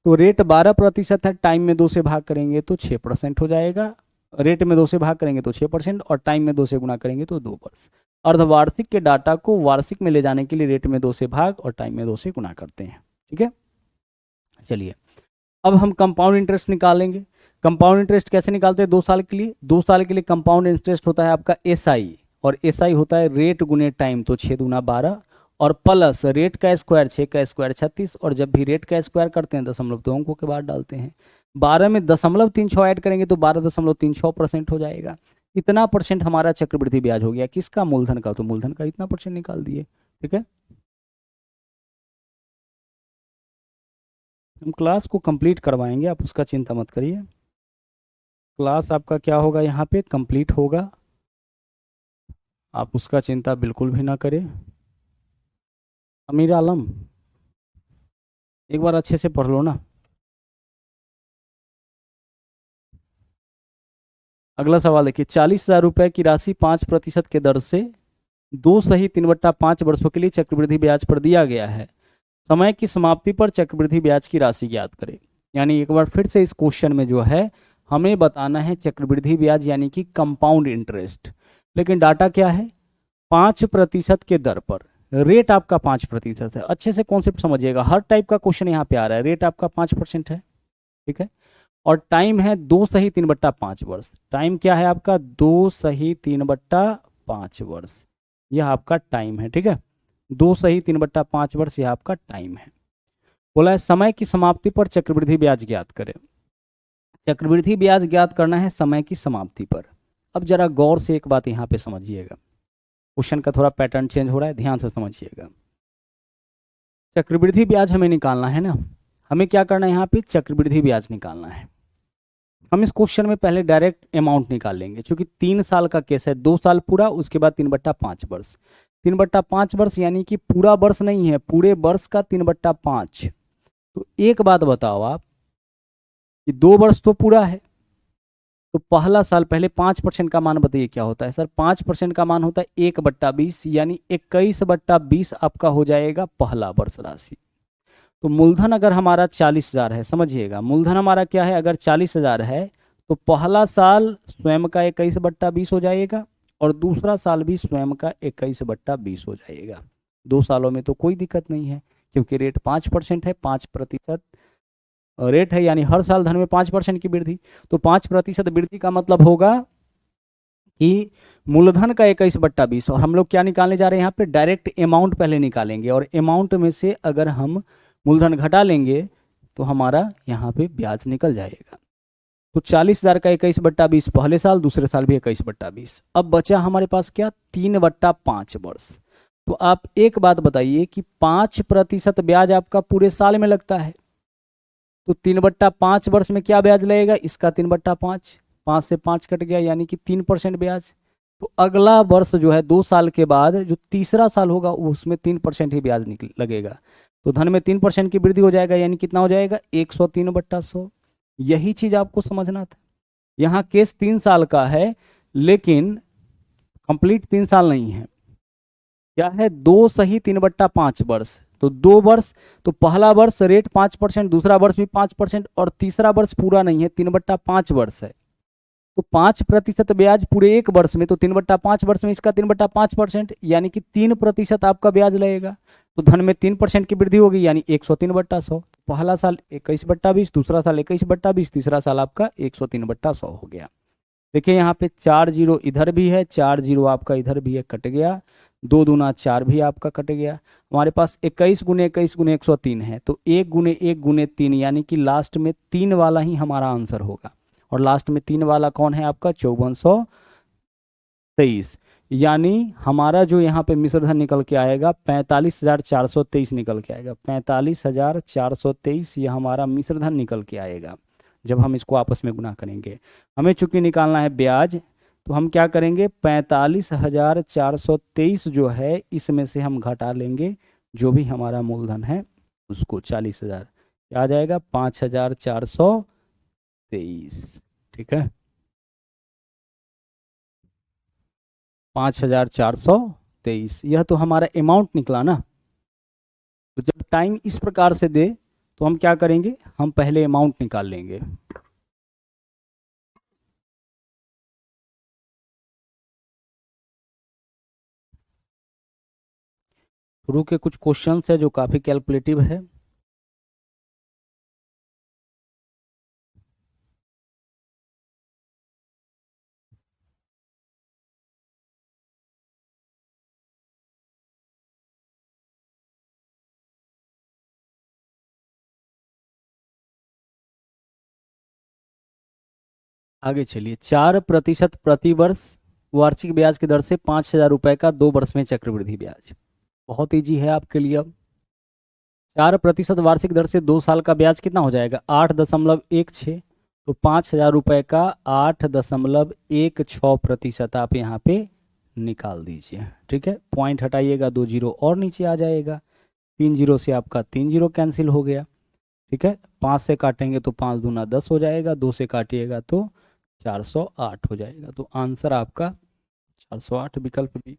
तो रेट 12% है, टाइम में 2 से भाग करेंगे तो 6% हो जाएगा। रेट में 2 से भाग करेंगे तो 6% और टाइम में 2 से गुना करेंगे तो 2 वर्ष। अर्धवार्षिक के डाटा को वार्षिक में ले जाने के लिए रेट में 2 से भाग और टाइम में 2 से गुना करते हैं। ठीक है, चलिए अब हम कंपाउंड इंटरेस्ट निकालेंगे। कंपाउंड इंटरेस्ट कैसे निकालते हैं, 2 साल के लिए। 2 साल के लिए कंपाउंड इंटरेस्ट होता है आपका SI, और SI होता है रेट गुने टाइम, तो 6 दूना 12 और प्लस रेट का स्क्वायर 6 का स्क्वायर 36, और जब भी रेट का स्क्वायर करते हैं दशमलव 2 अंकों के बाद डालते हैं। 12 में 0.36 ऐड करेंगे तो 12.36% हो जाएगा। इतना परसेंट हमारा चक्रवृद्धि ब्याज हो गया, किसका, मूलधन का। तो मूलधन का इतना परसेंट निकाल दिए। ठीक है, हम क्लास को कंप्लीट करवाएंगे, आप उसका चिंता मत करिए। क्लास आपका क्या होगा, यहाँ पे कंप्लीट होगा, आप उसका चिंता बिल्कुल भी ना करें। अमीर आलम एक बार अच्छे से पढ़ लो ना। अगला सवाल देखिए, 40,000 रुपये की राशि 5% के दर से 2 सही 3/5 वर्षों के लिए चक्रवृद्धि ब्याज पर दिया गया है। समय की समाप्ति पर चक्रवृद्धि ब्याज की राशि ज्ञात करें। यानी एक बार फिर से इस क्वेश्चन में जो है हमें बताना है चक्रवृद्धि ब्याज यानी कि कंपाउंड इंटरेस्ट, लेकिन डाटा क्या है, 5% के दर पर। रेट आपका 5% है। अच्छे से कॉन्सेप्ट समझिएगा, हर टाइप का क्वेश्चन यहाँ पे आ रहा है। रेट आपका 5% है, ठीक है, और टाइम है 2 सही 3/5 वर्ष। टाइम क्या है आपका, 2 सही 3/5 वर्ष, यह आपका टाइम है। ठीक है, 2 सही 3/5 वर्ष यह आपका टाइम है। बोला है समय की समाप्ति पर चक्रवृद्धि ब्याज ज्ञात करें। चक्रवृद्धि ब्याज ज्ञात करना है समय की समाप्ति पर। अब जरा गौर से एक बात यहाँ पे समझिएगा, क्वेश्चन का थोड़ा पैटर्न चेंज हो रहा है, ध्यान से समझिएगा। चक्रवृद्धि ब्याज हमें निकालना है ना, हमें क्या करना है, यहाँ पे चक्रवृद्धि ब्याज निकालना है। हम इस क्वेश्चन में पहले डायरेक्ट अमाउंट निकाल लेंगे, क्योंकि 3 साल का केस है, 2 साल पूरा, उसके बाद 3/5 वर्ष। 3/5 वर्ष यानी कि पूरा वर्ष नहीं है, पूरे वर्ष का 3/5। तो एक बात बताओ आप कि 2 वर्ष तो पूरा है, तो पहला साल, पहले 5% का मान बताइए क्या होता है सर। 5% का मान होता है 1/20, यानी 21/20 आपका हो जाएगा पहला वर्ष राशि। तो मूलधन अगर हमारा 40,000 है, समझिएगा मूलधन हमारा क्या है, अगर 40,000 है तो पहला साल स्वयं का 21/20 हो जाएगा और दूसरा साल भी स्वयं का 21/20 हो जाएगा। 2 सालों में तो कोई दिक्कत नहीं है, क्योंकि रेट 5% है, 5% रेट है, यानी हर साल धन में 5% की वृद्धि। तो 5% वृद्धि का मतलब होगा कि मूलधन का 21/20, और हम लोग क्या निकालने जा रहे हैं यहाँ पे, डायरेक्ट अमाउंट पहले निकालेंगे, और अमाउंट में से अगर हम मूलधन घटा लेंगे तो हमारा यहाँ पे ब्याज निकल जाएगा। तो 40,000 का 21/20 पहले साल, दूसरे साल भी 21/20। अब बचा हमारे पास क्या, 3/5 वर्ष। तो आप एक बात बताइए कि 5% ब्याज आपका पूरे साल में लगता है, तो 3/5 वर्ष में क्या ब्याज लगेगा, इसका 3/5, 5 से 5 कट गया, यानी कि 3% ब्याज। तो अगला वर्ष जो है 2 साल के बाद जो तीसरा साल होगा उसमें 3% ही ब्याज लगेगा। तो धन में 3% की वृद्धि हो जाएगा, यानी कितना हो जाएगा, 103/100। यही चीज आपको समझना था। यहाँ केस 3 साल का है, लेकिन कंप्लीट 3 साल नहीं है, क्या है, 2 सही 3/5 वर्ष। तो 2 वर्ष, तो पहला वर्ष रेट 5%, दूसरा वर्ष भी 5%, और तीसरा वर्ष पूरा नहीं है, 3/5 वर्ष है। तो 5% ब्याज पूरे 1 वर्ष में, तो 3/5 वर्ष में इसका 3/5%, यानी कि 3% आपका ब्याज लगेगा। तो धन में 3% की वृद्धि होगी, यानी 103/100। पहला साल 21/20, दूसरा साल 21/20, तीसरा साल आपका 103/100 हो गया। देखिए यहाँ पे 4 जीरो इधर भी है, 4 जीरो आपका इधर भी है, कट गया। 2 दूना 4 भी आपका कट गया। हमारे पास 21 गुने 21 गुने 103 है, तो 1 गुने 1 गुने 3, यानी कि लास्ट में 3 वाला ही हमारा आंसर होगा। और लास्ट में 3 वाला कौन है आपका, 5423। यानी हमारा जो यहाँ पे मिश्र धन निकल के आएगा 45,423 निकल के आएगा। 45,423 ये हमारा मिश्र धन निकल के आएगा जब हम इसको आपस में गुना करेंगे। हमें चूंकि निकालना है ब्याज, तो हम क्या करेंगे, 45,423 जो है इसमें से हम घटा लेंगे जो भी हमारा मूलधन है उसको, 40,000 क्या आ जाएगा, 5,423। ठीक है, 5,423 यह तो हमारा अमाउंट निकला ना। तो जब टाइम इस प्रकार से दे तो हम क्या करेंगे, हम पहले अमाउंट निकाल लेंगे। शुरू के कुछ क्वेश्चंस है जो काफ़ी कैलकुलेटिव है। आगे चलिए, 4% प्रतिवर्ष वार्षिक ब्याज की दर से 5,000 रुपये का 2 वर्ष में चक्रवृद्धि ब्याज। बहुत ईजी है आपके लिए। अब 4% वार्षिक दर से 2 साल का ब्याज कितना हो जाएगा, 8.16। तो 5,000 रुपये का 8.16% आप यहाँ पे निकाल दीजिए। ठीक है, पॉइंट हटाइएगा, 2 जीरो और नीचे आ जाएगा, 3 जीरो से आपका 3 जीरो कैंसिल हो गया। ठीक है, 5 से काटेंगे तो 5 दूना 10 हो जाएगा, 2 से काटिएगा तो 408 हो जाएगा। तो आंसर आपका 408, विकल्प बी।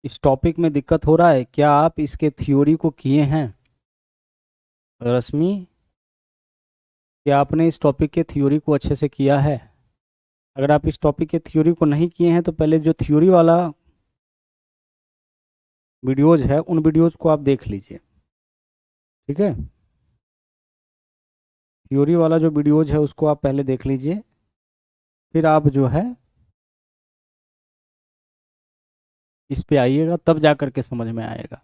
इस टॉपिक में दिक्कत हो रहा है क्या, आप इसके थ्योरी को किए हैं रश्मि? क्या आपने इस टॉपिक के थ्योरी को अच्छे से किया है? अगर आप इस टॉपिक के थ्योरी को नहीं किए हैं तो पहले जो थ्योरी वाला वीडियोज है उन वीडियोज को आप देख लीजिए। ठीक है, थ्योरी वाला जो वीडियोज है उसको आप पहले देख लीजिए, फिर आप जो है इस पे आइएगा, तब जा करके समझ में आएगा।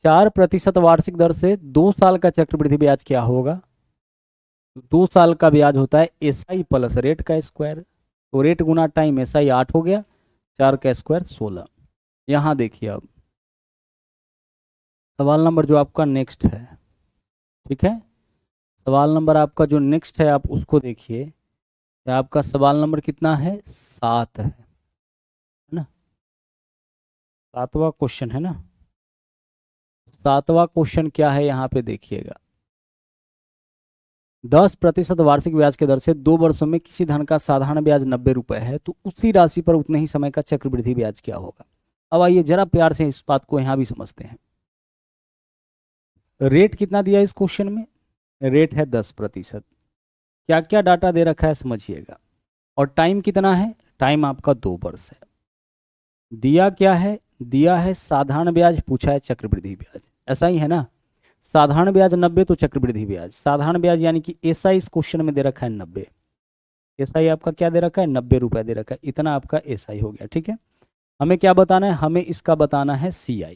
4% वार्षिक दर से 2 साल का चक्रवृद्धि ब्याज क्या होगा? 2 साल का ब्याज होता है SI प्लस रेट का स्क्वायर। तो रेट गुना टाइम SI 8 हो गया, 4 का स्क्वायर 16। यहाँ देखिए अब सवाल नंबर जो आपका नेक्स्ट है। ठीक है, सवाल नंबर आपका जो नेक्स्ट है आप उसको देखिए। आपका सवाल नंबर कितना है, 7 है ना, 7वां क्वेश्चन है ना। 7वां क्वेश्चन क्या है यहाँ पे देखिएगा, 10% वार्षिक ब्याज के दर से 2 वर्षों में किसी धन का साधारण ब्याज 90 रुपए है, तो उसी राशि पर उतने ही समय का चक्रवृद्धि ब्याज क्या होगा? अब आइए जरा प्यार से इस बात को यहाँ भी समझते हैं। रेट कितना दिया इस क्वेश्चन में, रेट है 10%। क्या क्या डाटा दे रखा है समझिएगा, और टाइम कितना है, टाइम आपका 2 वर्ष है। दिया क्या है, दिया है साधारण ब्याज, पूछा है चक्रवृद्धि ब्याज, ऐसा ही है ना। साधारण ब्याज 90 तो चक्रवृद्धि ब्याज, साधारण ब्याज यानी कि SI इस क्वेश्चन में दे रखा है 90। SI आपका क्या दे रखा है, 90 रुपए दे रखा है, इतना आपका SI हो गया। ठीक है, हमें क्या बताना है, हमें इसका बताना है CI।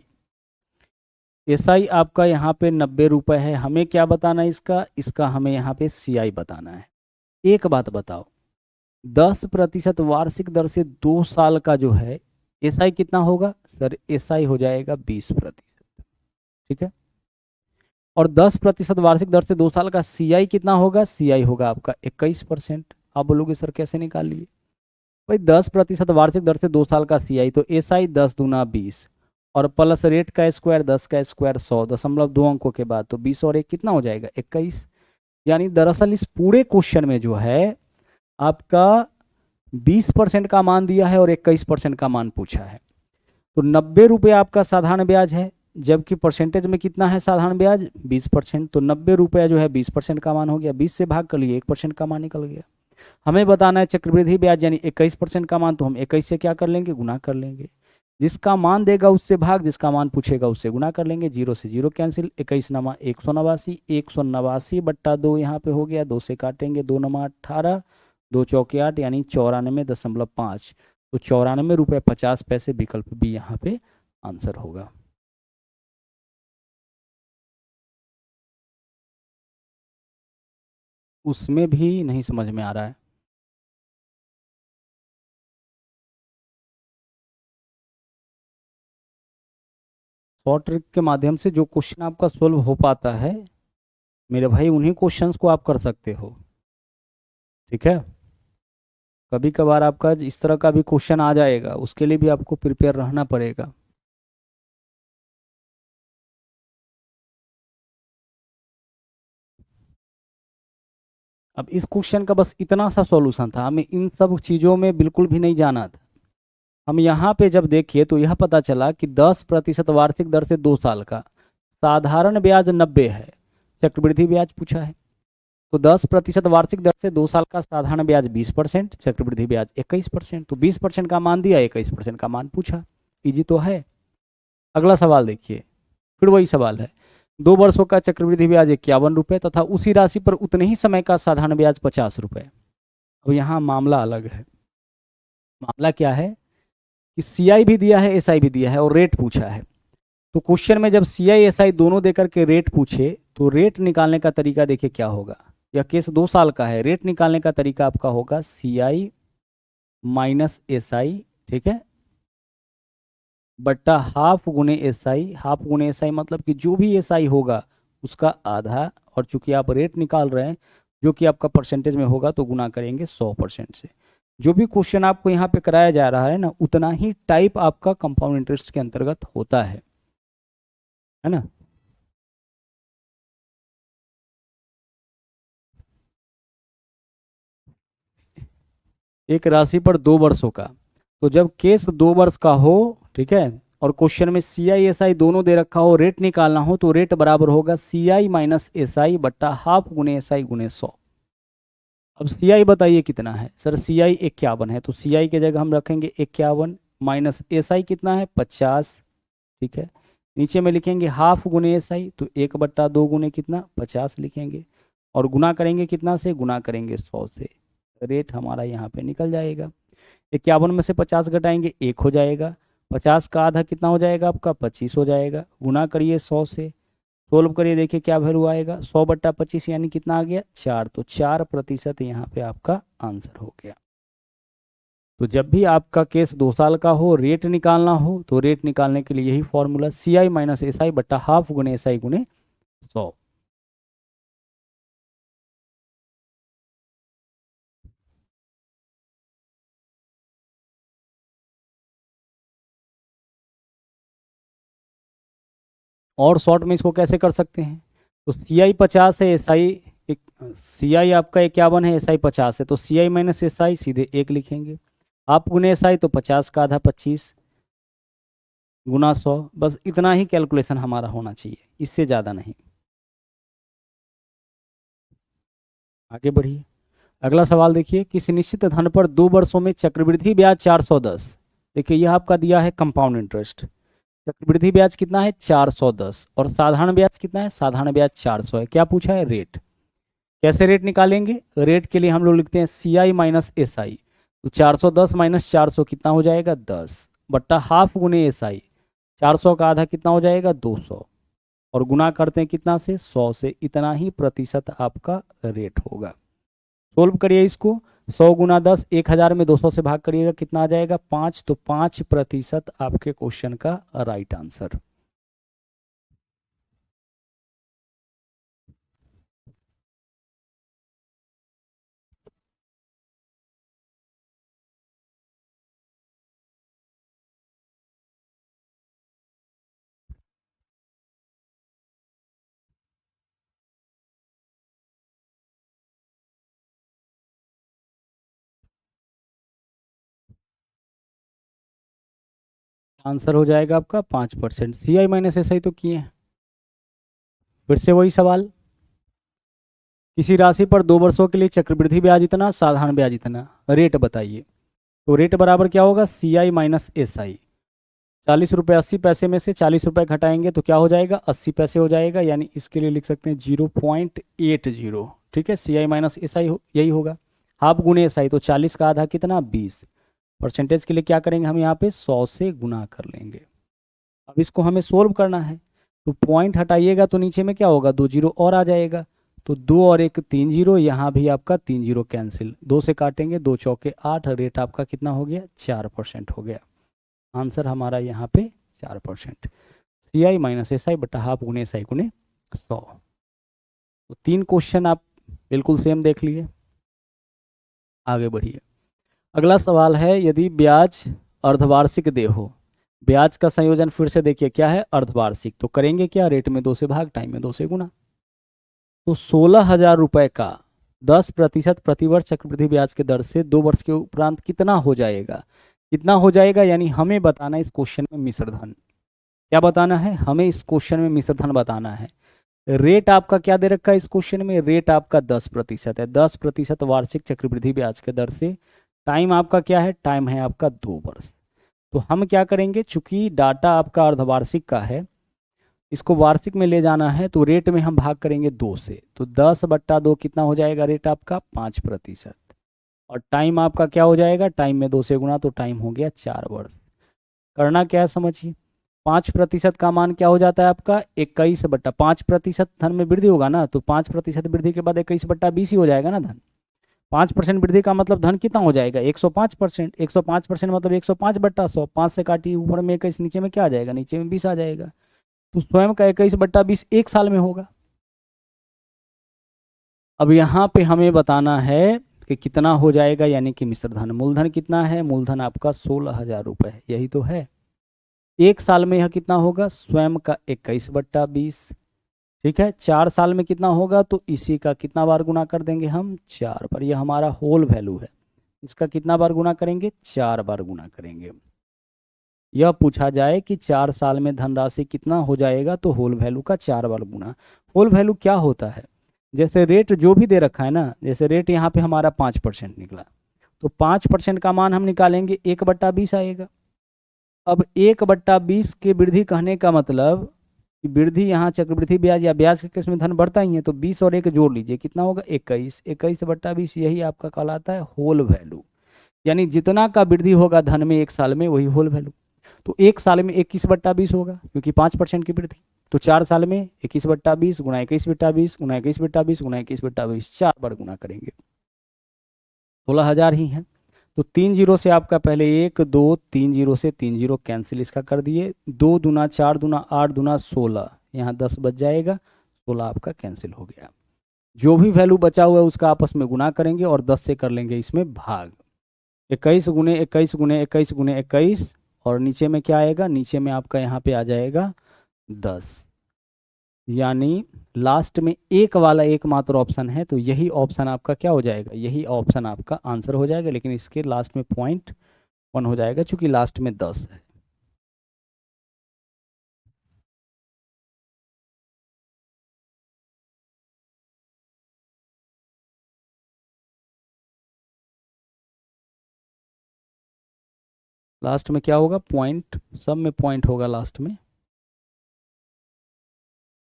SI आपका यहाँ पे 90 रुपए है, हमें क्या बताना है इसका, इसका हमें यहाँ पे CI बताना है। एक बात बताओ, 10% वार्षिक दर से 2 साल का जो है SI कितना होगा सर, SI हो जाएगा 20%। ठीक है, और 10% वार्षिक दर से 2 साल का CI कितना होगा, CI होगा आपका 21%। आप बोलोगे सर कैसे निकाल लिए, भाई 10% वार्षिक दर से 2 साल का CI, तो SI 10 दूना 20 और प्लस रेट का स्क्वायर 10 का स्क्वायर 100, 0.2 अंकों के बाद, तो 20 और 1 कितना हो जाएगा 21। यानी दरअसल इस पूरे क्वेश्चन में जो है आपका 20% का मान दिया है और 21% का मान पूछा है। तो 90 रुपये आपका साधारण ब्याज है, जबकि परसेंटेज में कितना है साधारण ब्याज, 20%। तो 90 रुपया जो है 20% का मान हो गया, 20 से भाग कर लिए 1% का मान निकल गया। हमें बताना है चक्रवृद्धि ब्याज यानी 21% का मान, तो हम 21 से क्या कर लेंगे, गुना कर लेंगे। जिसका मान देगा उससे भाग, जिसका मान पूछेगा उससे गुना कर लेंगे। 0 से 0 कैंसिल, 21 नमा 189, 189/2 यहाँ पे हो गया, 2 से काटेंगे, 2 नमा 18, 2 चौके 8 यानी 94.5। तो 94 रुपये 50 पैसे, विकल्प भी यहाँ पे आंसर होगा। उसमें भी नहीं समझ में आ रहा है। शॉर्ट ट्रिक के माध्यम से जो क्वेश्चन आपका सोल्व हो पाता है मेरे भाई, उन्हीं क्वेश्चंस को आप कर सकते हो। ठीक है, कभी कभार आपका इस तरह का भी क्वेश्चन आ जाएगा, उसके लिए भी आपको प्रिपेयर रहना पड़ेगा। अब इस क्वेश्चन का बस इतना सा सॉल्यूशन था, हमें इन सब चीज़ों में बिल्कुल भी नहीं जाना था। हम यहाँ पे जब देखिए तो यह पता चला कि 10% वार्षिक दर से 2 साल का साधारण ब्याज 90 है, चक्रवृद्धि ब्याज पूछा है। तो 10% वार्षिक दर से 2 साल का साधारण ब्याज 20%, चक्रवृद्धि ब्याज 21%। तो 20% का मान दिया, 21% का मान पूछा। इजी तो है। अगला सवाल देखिए, फिर वही सवाल है। 2 वर्षों का चक्रवृद्धि ब्याज 51 रुपये तथा उसी राशि पर उतने ही समय का साधारण ब्याज 50 रुपये। अब यहाँ मामला अलग है। मामला क्या है कि सीआई भी दिया है, एसआई भी दिया है और रेट पूछा है। तो क्वेश्चन में जब सीआई एसआई दोनों देकर के रेट पूछे तो रेट निकालने का तरीका देखिए क्या होगा। यह केस 2 साल का है, रेट निकालने का तरीका आपका होगा सीआई माइनस एसआई, ठीक है, बट्टा हाफ गुने एसआई। हाफ गुने एसआई मतलब कि जो भी एसआई होगा उसका आधा, और चूंकि आप रेट निकाल रहे हैं जो कि आपका परसेंटेज में होगा तो गुना करेंगे 100% से। जो भी क्वेश्चन आपको यहाँ पे कराया जा रहा है ना, उतना ही टाइप आपका कंपाउंड इंटरेस्ट के अंतर्गत होता है ना। एक राशि पर 2 वर्षों का, तो जब केस 2 वर्ष का हो, ठीक है, और क्वेश्चन में सी आई एस आई दोनों दे रखा हो, रेट निकालना हो, तो रेट बराबर होगा सी आई माइनस एस आई बट्टा हाफ गुने एस आई गुने 100। अब सी आई बताइए कितना है, सर सी आई 51 है, तो सी आई के जगह हम रखेंगे 51 माइनस एस आई कितना है 50, ठीक है। नीचे में लिखेंगे हाफ गुने एस आई, तो 1/2 गुने कितना 50 लिखेंगे, और गुना करेंगे कितना से, गुना करेंगे 100 से। रेट हमारा यहाँ पे निकल जाएगा। 51 में से 50 घटाएंगे 1 हो जाएगा, 50 का आधा कितना हो जाएगा आपका 25 हो जाएगा। गुना करिए 100 से, सोल्व करिए, देखिए क्या वैल्यू आएगा, 100/25 यानी कितना आ गया 4। तो 4% यहाँ पे आपका आंसर हो गया। तो जब भी आपका केस 2 साल का हो, रेट निकालना हो, तो रेट निकालने के लिए यही formula C I minus S I बट्टा हाफ गुने एस आई गुने 100। और शॉर्ट में इसको कैसे कर सकते हैं, तो सी आई 50 है, एस आई एक, सी आई आपका 51 है, एस आई 50 है, तो सी आई माइनस एस आई सीधे 1 लिखेंगे। आप गुने एस आई तो 50 का आधा 25 गुना 100। बस इतना ही कैलकुलेशन हमारा होना चाहिए, इससे ज़्यादा नहीं। आगे बढ़िए। अगला सवाल देखिए, किसी निश्चित धन पर 2 वर्षों में चक्रवृद्धि ब्याज 410। देखिए यह आपका दिया है कंपाउंड इंटरेस्ट। चक्रवृद्धि ब्याज कितना है 410, और साधारण ब्याज कितना है, साधारण ब्याज 400 है। क्या पूछा है, रेट। कैसे रेट निकालेंगे, रेट के लिए हम लोग लिखते हैं सी आई माइनस एस आई। तो 410 माइनस 400 कितना हो जाएगा 10 बट्टा हाफ गुने एस आई। 400 का आधा कितना हो जाएगा 200, और गुना करते हैं कितना से 100 से। इतना ही प्रतिशत आपका रेट होगा। सोल्व करिए इसको, 100 × 10 1000 में 200 से भाग करिएगा, कितना आ जाएगा 5। तो 5% आपके क्वेश्चन का राइट आंसर। आंसर हो जाएगा आपका 5%। सी आई माइनस एस आई तो किए हैं। फिर से वही सवाल, किसी राशि पर 2 वर्षों के लिए चक्रवृद्धि ब्याज इतना, साधारण ब्याज इतना, रेट बताइए। तो रेट बराबर क्या होगा सी आई माइनस एस आई। 40 रुपये 80 पैसे में से 40 रुपये घटाएंगे तो क्या हो जाएगा 80 पैसे हो जाएगा, यानी इसके लिए लिख सकते हैं 0.80। ठीक है, सी आई माइनस एस आई यही होगा। हाफ गुने एस आई, तो 40 का आधा कितना 20। परसेंटेज के लिए क्या करेंगे हम यहाँ पे 100 से गुना कर लेंगे। अब इसको हमें सोल्व करना है, तो पॉइंट हटाइएगा तो नीचे में क्या होगा 2 जीरो और आ जाएगा। तो 2 और 1 3 जीरो, यहाँ भी आपका 3 जीरो कैंसिल, 2 से काटेंगे, 2 चौके 8, रेट आपका कितना हो गया 4% हो गया। आंसर हमारा यहाँ पे 4%। CI माइनस SI बटा हाफ गुने SI गुने 100। तो 3 क्वेश्चन आप बिल्कुल सेम देख लिए। आगे बढ़िए। अगला सवाल है, यदि ब्याज अर्धवार्षिक दे हो, ब्याज का संयोजन फिर से देखिए क्या है, अर्धवार्षिक, तो करेंगे क्या, रेट में 2 से भाग, टाइम में 2 से गुना। तो 16,000 रुपए का 10% प्रतिवर्ष चक्रवृद्धि ब्याज के दर से 2 वर्ष के उपरांत कितना हो जाएगा, कितना हो जाएगा, यानी हमें बताना है इस क्वेश्चन में मिश्र धन। क्या बताना है हमें इस क्वेश्चन में, मिश्र धन बताना है। रेट आपका क्या दे रखा है इस क्वेश्चन में, रेट आपका 10% है, 10% वार्षिक चक्रवृद्धि ब्याज के दर से। टाइम आपका क्या है, टाइम है आपका 2 वर्ष। तो हम क्या करेंगे, चूंकि डाटा आपका अर्धवार्षिक का है, इसको वार्षिक में ले जाना है, तो रेट में हम भाग करेंगे 2 से, तो 10/2 कितना हो जाएगा, रेट आपका 5%। और टाइम आपका क्या हो जाएगा, टाइम में 2 से गुना, तो टाइम हो गया 4 वर्ष। करना क्या है समझिए, 5% का मान क्या हो जाता है आपका 21/5%, धन में वृद्धि होगा ना, तो 5% वृद्धि के बाद 21/20 ही हो जाएगा ना धन। 5% वृद्धि का मतलब धन कितना हो जाएगा 105%, 105% मतलब 105/100, 5 से काटिए, ऊपर में 21, नीचे में क्या आ जाएगा, नीचे में 20 आ जाएगा। तो स्वयं का 21/20 1 साल में होगा। अब यहाँ पे हमें बताना है कि कितना हो जाएगा, यानी कि मिश्र धन। मूलधन कितना है, मूलधन आपका 16,000 रुपये है, यही तो है। 1 साल में यह कितना होगा, स्वयं का 21/20, ठीक है। 4 साल में कितना होगा, तो इसी का कितना बार गुना कर देंगे हम, 4 बार। यह हमारा होल वैल्यू है, इसका कितना बार गुना करेंगे, 4 बार गुना करेंगे। यह पूछा जाए कि 4 साल में धनराशि कितना हो जाएगा, तो होल वैल्यू का 4 बार गुना। होल वैल्यू क्या होता है, जैसे रेट जो भी दे रखा है ना, जैसे रेट यहाँ पे हमारा 5% निकला, तो 5% का मान हम निकालेंगे 1/20 आएगा। अब 1/20 के वृद्धि कहने का मतलब कि वृद्धि यहाँ चक्रवृद्धि ब्याज या ब्याज के केस में धन बढ़ता ही है, तो 20 और 1 जोड़ लीजिए, कितना होगा 21, 21/20, यही आपका कहलाता है होल वैल्यू। यानी जितना का वृद्धि होगा धन में 1 साल में, वही होल वैल्यू। तो 1 साल में 21/20 होगा, क्योंकि 5% की वृद्धि। तो 4 साल में 21/20 गुना 21/20 गुना 21/20 गुना 21/20, 4 बार गुना करेंगे, 16,000 ही है। तो 3 जीरो से आपका पहले 1 2, 3 जीरो से 3 जीरो कैंसिल इसका कर दिए, 2 दूना 4 दूना 8 दूना 16, यहाँ 10 बच जाएगा, 16 आपका कैंसिल हो गया। जो भी वैल्यू बचा हुआ है उसका आपस में गुना करेंगे और 10 से कर लेंगे इसमें भाग। 21 गुने 21 गुने 21 गुने 21, और नीचे में क्या आएगा, नीचे में आपका यहाँ पे आ जाएगा 10। यानी लास्ट में एक वाला एकमात्र ऑप्शन है, तो यही ऑप्शन आपका क्या हो जाएगा, यही ऑप्शन आपका आंसर हो जाएगा। लेकिन इसके लास्ट में 0.1 हो जाएगा, चूंकि लास्ट में 10 है। लास्ट में क्या होगा, पॉइंट, सब में पॉइंट होगा लास्ट में।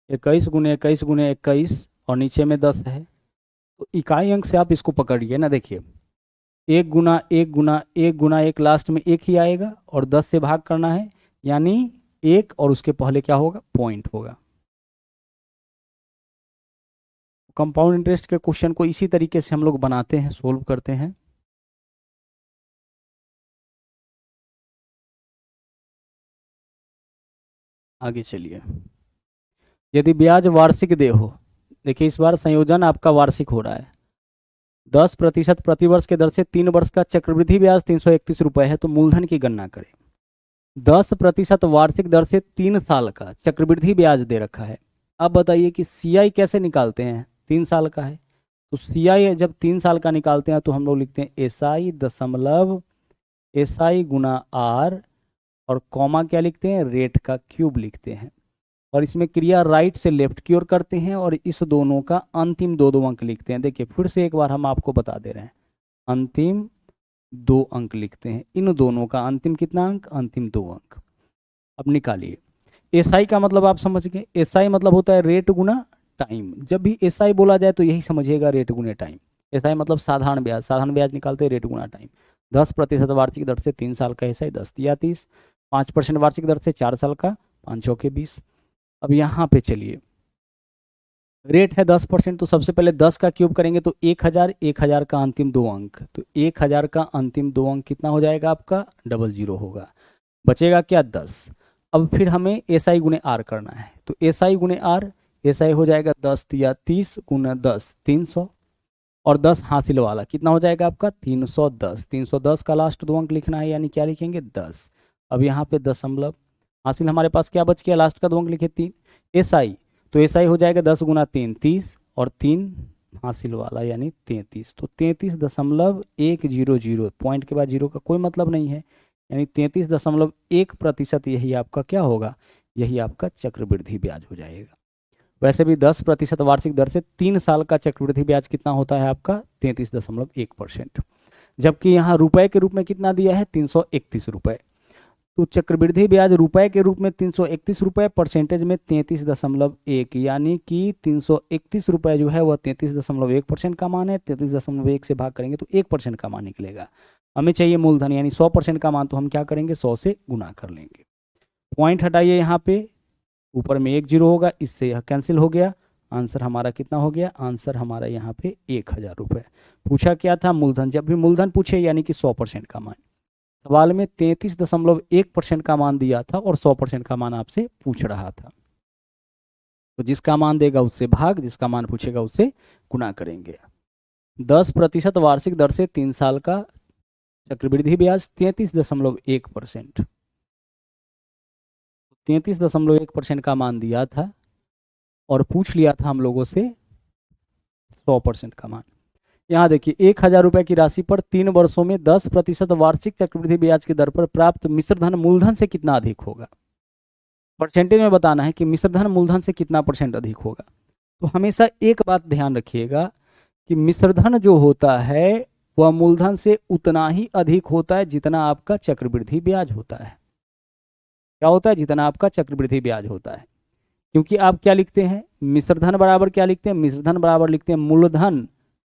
21 गुने 21 गुने 21, और नीचे में 10 है, तो इकाई अंक से आप इसको पकड़िए ना, देखिए 1 गुना 1 गुना 1 गुना 1, लास्ट में 1 ही आएगा, और 10 से भाग करना है, यानी 1, और उसके पहले क्या होगा, पॉइंट होगा। कंपाउंड इंटरेस्ट के क्वेश्चन को इसी तरीके से हम लोग बनाते हैं, सोल्व करते हैं। आगे चलिए। यदि ब्याज वार्षिक दे हो, देखिए इस बार संयोजन आपका वार्षिक हो रहा है, 10% प्रतिवर्ष के दर से 3 वर्ष का चक्रवृद्धि ब्याज 331 रुपये है, तो मूलधन की गणना करें। 10% वार्षिक दर से 3 साल का चक्रवृद्धि ब्याज दे रखा है। अब बताइए कि CI कैसे निकालते हैं, 3 साल का है, तो CI जब 3 साल का निकालते हैं तो हम लोग लिखते हैं SI दशमलव SI गुना R, और कॉमा क्या लिखते हैं, रेट का क्यूब लिखते हैं, और इसमें क्रिया राइट से लेफ्ट की ओर करते हैं, और इस दोनों का अंतिम 2 अंक लिखते हैं। देखिए फिर से एक बार हम आपको बता दे रहे हैं, अंतिम 2 अंक लिखते हैं, इन दोनों का अंतिम कितना अंक, अंतिम 2 अंक। अब निकालिए। SI का मतलब आप समझ गए, SI मतलब होता है रेट गुना टाइम। जब भी SI बोला जाए तो यही समझिएगा, रेट गुने टाइम। SI मतलब साधारण ब्याज, साधारण ब्याज निकालते हैं रेट गुना टाइम। 10% वार्षिक दर से 3 साल का SI 10 या 30, 5% वार्षिक दर से 4 साल का 5 चौके 20। अब यहाँ पे चलिए, रेट है 10%, तो सबसे पहले 10 का क्यूब करेंगे तो 1000, 1000 का अंतिम 2 अंक, तो 1000 का अंतिम 2 अंक कितना हो जाएगा आपका, 00 होगा, बचेगा क्या, 10। अब फिर हमें एस आई गुने आर करना है, तो एस आई गुने आर, एस आई हो जाएगा 10 या 30 गुना 10, 300, और 10 हासिल वाला कितना हो जाएगा आपका, 310। 310 का लास्ट 2 अंक लिखना है, यानी क्या लिखेंगे, 10। अब यहाँ पे दशमलव, हासिल हमारे पास क्या बच गया, लास्ट का 2 अंक लिखे 3। एस आई, तो एस आई हो जाएगा 10 गुना 3, 30, और 3 हासिल वाला यानी 33, तो 33.100, पॉइंट के बाद जीरो का कोई मतलब नहीं है, यानी 33.1% यही आपका क्या होगा, यही आपका चक्रवृद्धि ब्याज हो जाएगा। वैसे भी 10% वार्षिक दर से 3 साल का चक्रवृद्धि ब्याज कितना होता है आपका, 33.1%, जबकि यहाँ रुपए के रूप में कितना दिया है, 331 रुपए। तो चक्रवृद्धि ब्याज रुपए के रूप में 331 रुपए, परसेंटेज में 33.1, यानी कि 331 रुपए जो है वह 33.1% का मान है। 33.1 से भाग करेंगे तो 1% का मान निकलेगा। हमें चाहिए मूलधन यानी 100% का मान, तो हम क्या करेंगे, 100 से गुना कर लेंगे। पॉइंट हटाइए, यहाँ पे ऊपर में 1 जीरो होगा, इससे यह कैंसिल हो गया। आंसर हमारा कितना हो गया, आंसर हमारा यहाँ पे 1000 रुपये। पूछा क्या था, मूलधन। जब भी मूलधन पूछे यानी कि 100% का मान। सवाल में 33.1% का मान दिया था और 100% का मान आपसे पूछ रहा था, तो जिसका मान देगा उससे भाग, जिसका मान पूछेगा उससे गुना करेंगे। 10% वार्षिक दर से 3 साल का चक्रवृद्धि ब्याज 33.1%, 33.1% का मान दिया था और पूछ लिया था हम लोगों से 100% का मान। यहाँ देखिए 1000 रुपये की राशि पर 3 वर्षों में 10% वार्षिक चक्रवृद्धि ब्याज की दर पर प्राप्त मिश्रधन मूलधन से कितना अधिक होगा। परसेंटेज में बताना है कि मिश्रधन मूलधन से कितना % अधिक होगा। तो हमेशा एक बात ध्यान रखिएगा कि मिश्रधन जो होता है वह मूलधन से उतना ही अधिक होता है जितना आपका चक्रवृद्धि ब्याज होता है। क्या होता है, जितना आपका चक्रवृद्धि ब्याज होता है। क्योंकि आप क्या लिखते हैं, मिश्रधन बराबर क्या लिखते हैं, मिश्रधन बराबर लिखते हैं मूलधन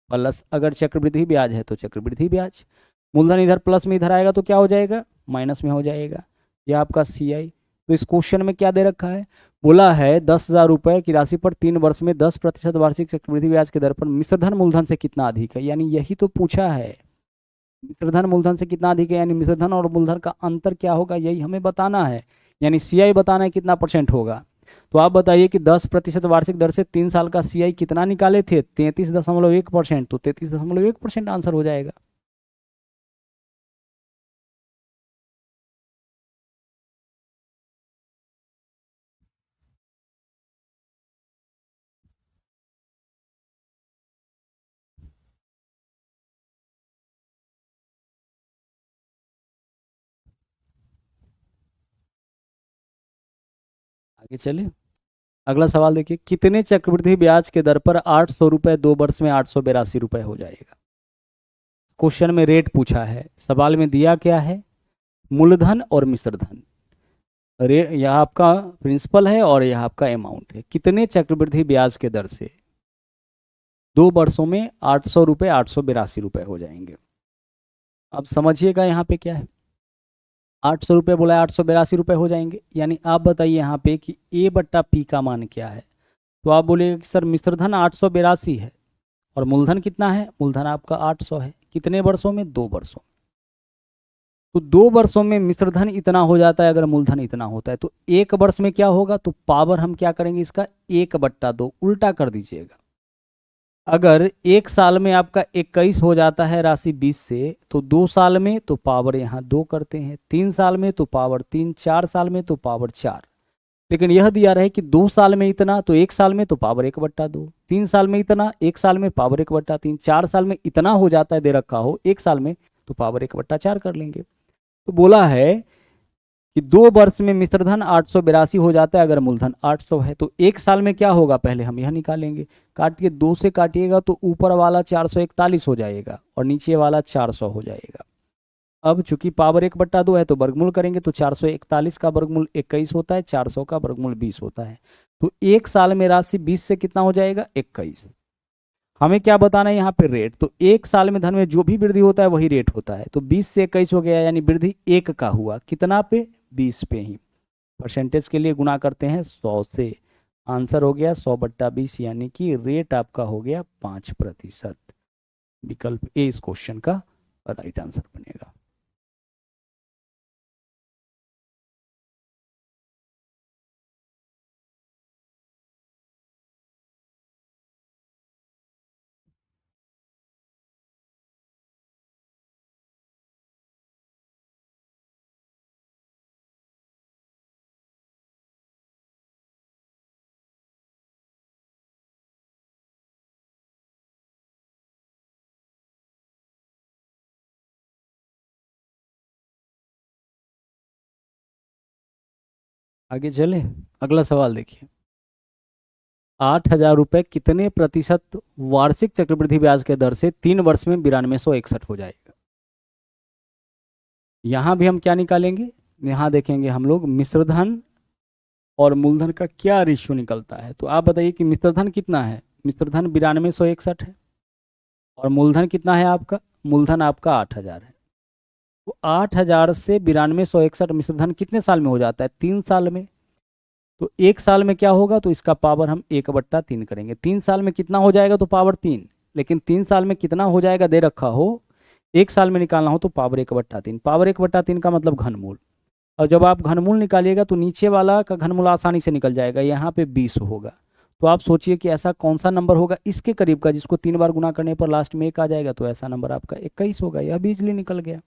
प्लस, अगर चक्रवृद्धि ब्याज है तो चक्रवृद्धि ब्याज। मूलधन इधर प्लस में इधर आएगा तो क्या हो जाएगा, माइनस में हो जाएगा। यह आपका सी आई। तो इस क्वेश्चन में क्या दे रखा है, बोला है 10,000 रुपये की राशि पर 3 वर्ष में 10% वार्षिक चक्रवृद्धि ब्याज के दर पर मिश्रधन मूलधन से कितना अधिक है, यानी यही तो पूछा है। मिश्रधन मूलधन से कितना अधिक है, यानी मिश्रधन और मूलधन का अंतर क्या होगा, यही हमें बताना है। यानी सीआई बताना है कितना % होगा। तो आप बताइए कि 10% वार्षिक दर से 3 साल का सीआई कितना निकाले थे, 33.1%, तो 33.1% आंसर हो जाएगा। आगे चले, अगला सवाल देखिए, कितने चक्रवृद्धि ब्याज के दर पर 800 रुपये 2 वर्ष में 882 रुपये हो जाएगा। क्वेश्चन में रेट पूछा है, सवाल में दिया क्या है, मूलधन और मिश्रधन। यह आपका प्रिंसिपल है और यह आपका अमाउंट है। कितने चक्रवृद्धि ब्याज के दर से 2 वर्षों में 800 रुपये 882 रुपये हो जाएंगे। अब समझिएगा यहाँ पे क्या है, 800 रुपये बोला है, 882 रुपये हो जाएंगे। यानी आप बताइए यहाँ पे कि ए बट्टा पी का मान क्या है। तो आप बोलिएगा कि सर मिश्रधन 882 है और मूलधन कितना है, मूलधन आपका 800 है। कितने वर्षों में, 2 वर्षों। तो 2 वर्षों में मिश्रधन इतना हो जाता है अगर मूलधन इतना होता है, तो 1 वर्ष में क्या होगा, तो पावर हम क्या करेंगे इसका 1/2 उल्टा कर दीजिएगा। अगर 1 साल में आपका 21 हो जाता है राशि 20 से, तो 2 साल में तो पावर यहाँ 2 करते हैं, 3 साल में तो पावर 3, 4 साल में तो पावर 4। लेकिन यह दिया रहे कि 2 साल में इतना, तो 1 साल में तो पावर 1/2, 3 साल में इतना, 1 साल में पावर 1/3, 4 साल में इतना हो जाता है दे रखा हो, 1 साल में तो पावर 1/4 कर लेंगे। तो बोला है कि 2 वर्ष में मिश्रधन 882 हो जाता है अगर मूलधन 800 है। तो 1 साल में क्या होगा, पहले हम यह निकालेंगे। काटिए, 2 से काटिएगा तो ऊपर वाला 441 हो जाएगा और नीचे वाला 400 हो जाएगा। अब चूंकि पावर 1/2 है तो वर्गमूल करेंगे, तो 441 का वर्गमूल 21 होता है, 400 का वर्गमूल 20 होता है। तो 1 साल में राशि 20 से कितना हो जाएगा, 21। हमें क्या बताना है यहाँ पे, रेट। तो 1 साल में धन में जो भी वृद्धि होता है वही रेट होता है। तो 20 से 21 हो गया, यानी वृद्धि 1 का हुआ, कितना पे, 20 पे ही। परसेंटेज के लिए गुना करते हैं 100 से, आंसर हो गया 100/20, यानी कि रेट आपका हो गया 5%। विकल्प ए इस क्वेश्चन का राइट आंसर बनेगा। आगे चले, अगला सवाल देखिए। 8,000 रुपये कितने प्रतिशत वार्षिक चक्रवृद्धि ब्याज के दर से 3 वर्ष में 9261 हो जाएगा? यहाँ भी हम क्या निकालेंगे, यहाँ देखेंगे हम लोग मिश्रधन और मूलधन का क्या रेशियो निकलता है। तो आप बताइए कि मिश्रधन कितना है? मिश्रधन 9261 है। और मूलधन कितना है आपका? मूलधन आपका 8,000 है। तो 8,000 से 9261 मिश्रधन कितने साल में हो जाता है? 3 साल में। तो 1 साल में क्या होगा? तो इसका पावर हम 1/3 करेंगे। 3 साल में कितना हो जाएगा? तो पावर 3। लेकिन 3 साल में कितना हो जाएगा दे रखा हो, 1 साल में निकालना हो तो पावर 1/3। पावर 1/3 का मतलब घनमूल। और जब आप घनमूल निकालिएगा तो नीचे वाला का घनमूल आसानी से निकल जाएगा, यहाँ पे 20 होगा। तो आप सोचिए कि ऐसा कौन सा नंबर होगा इसके करीब का जिसको 3 बार गुना करने पर लास्ट में 1 आ जाएगा। तो ऐसा नंबर आपका 21 होगा। यह भी इजली निकल गया।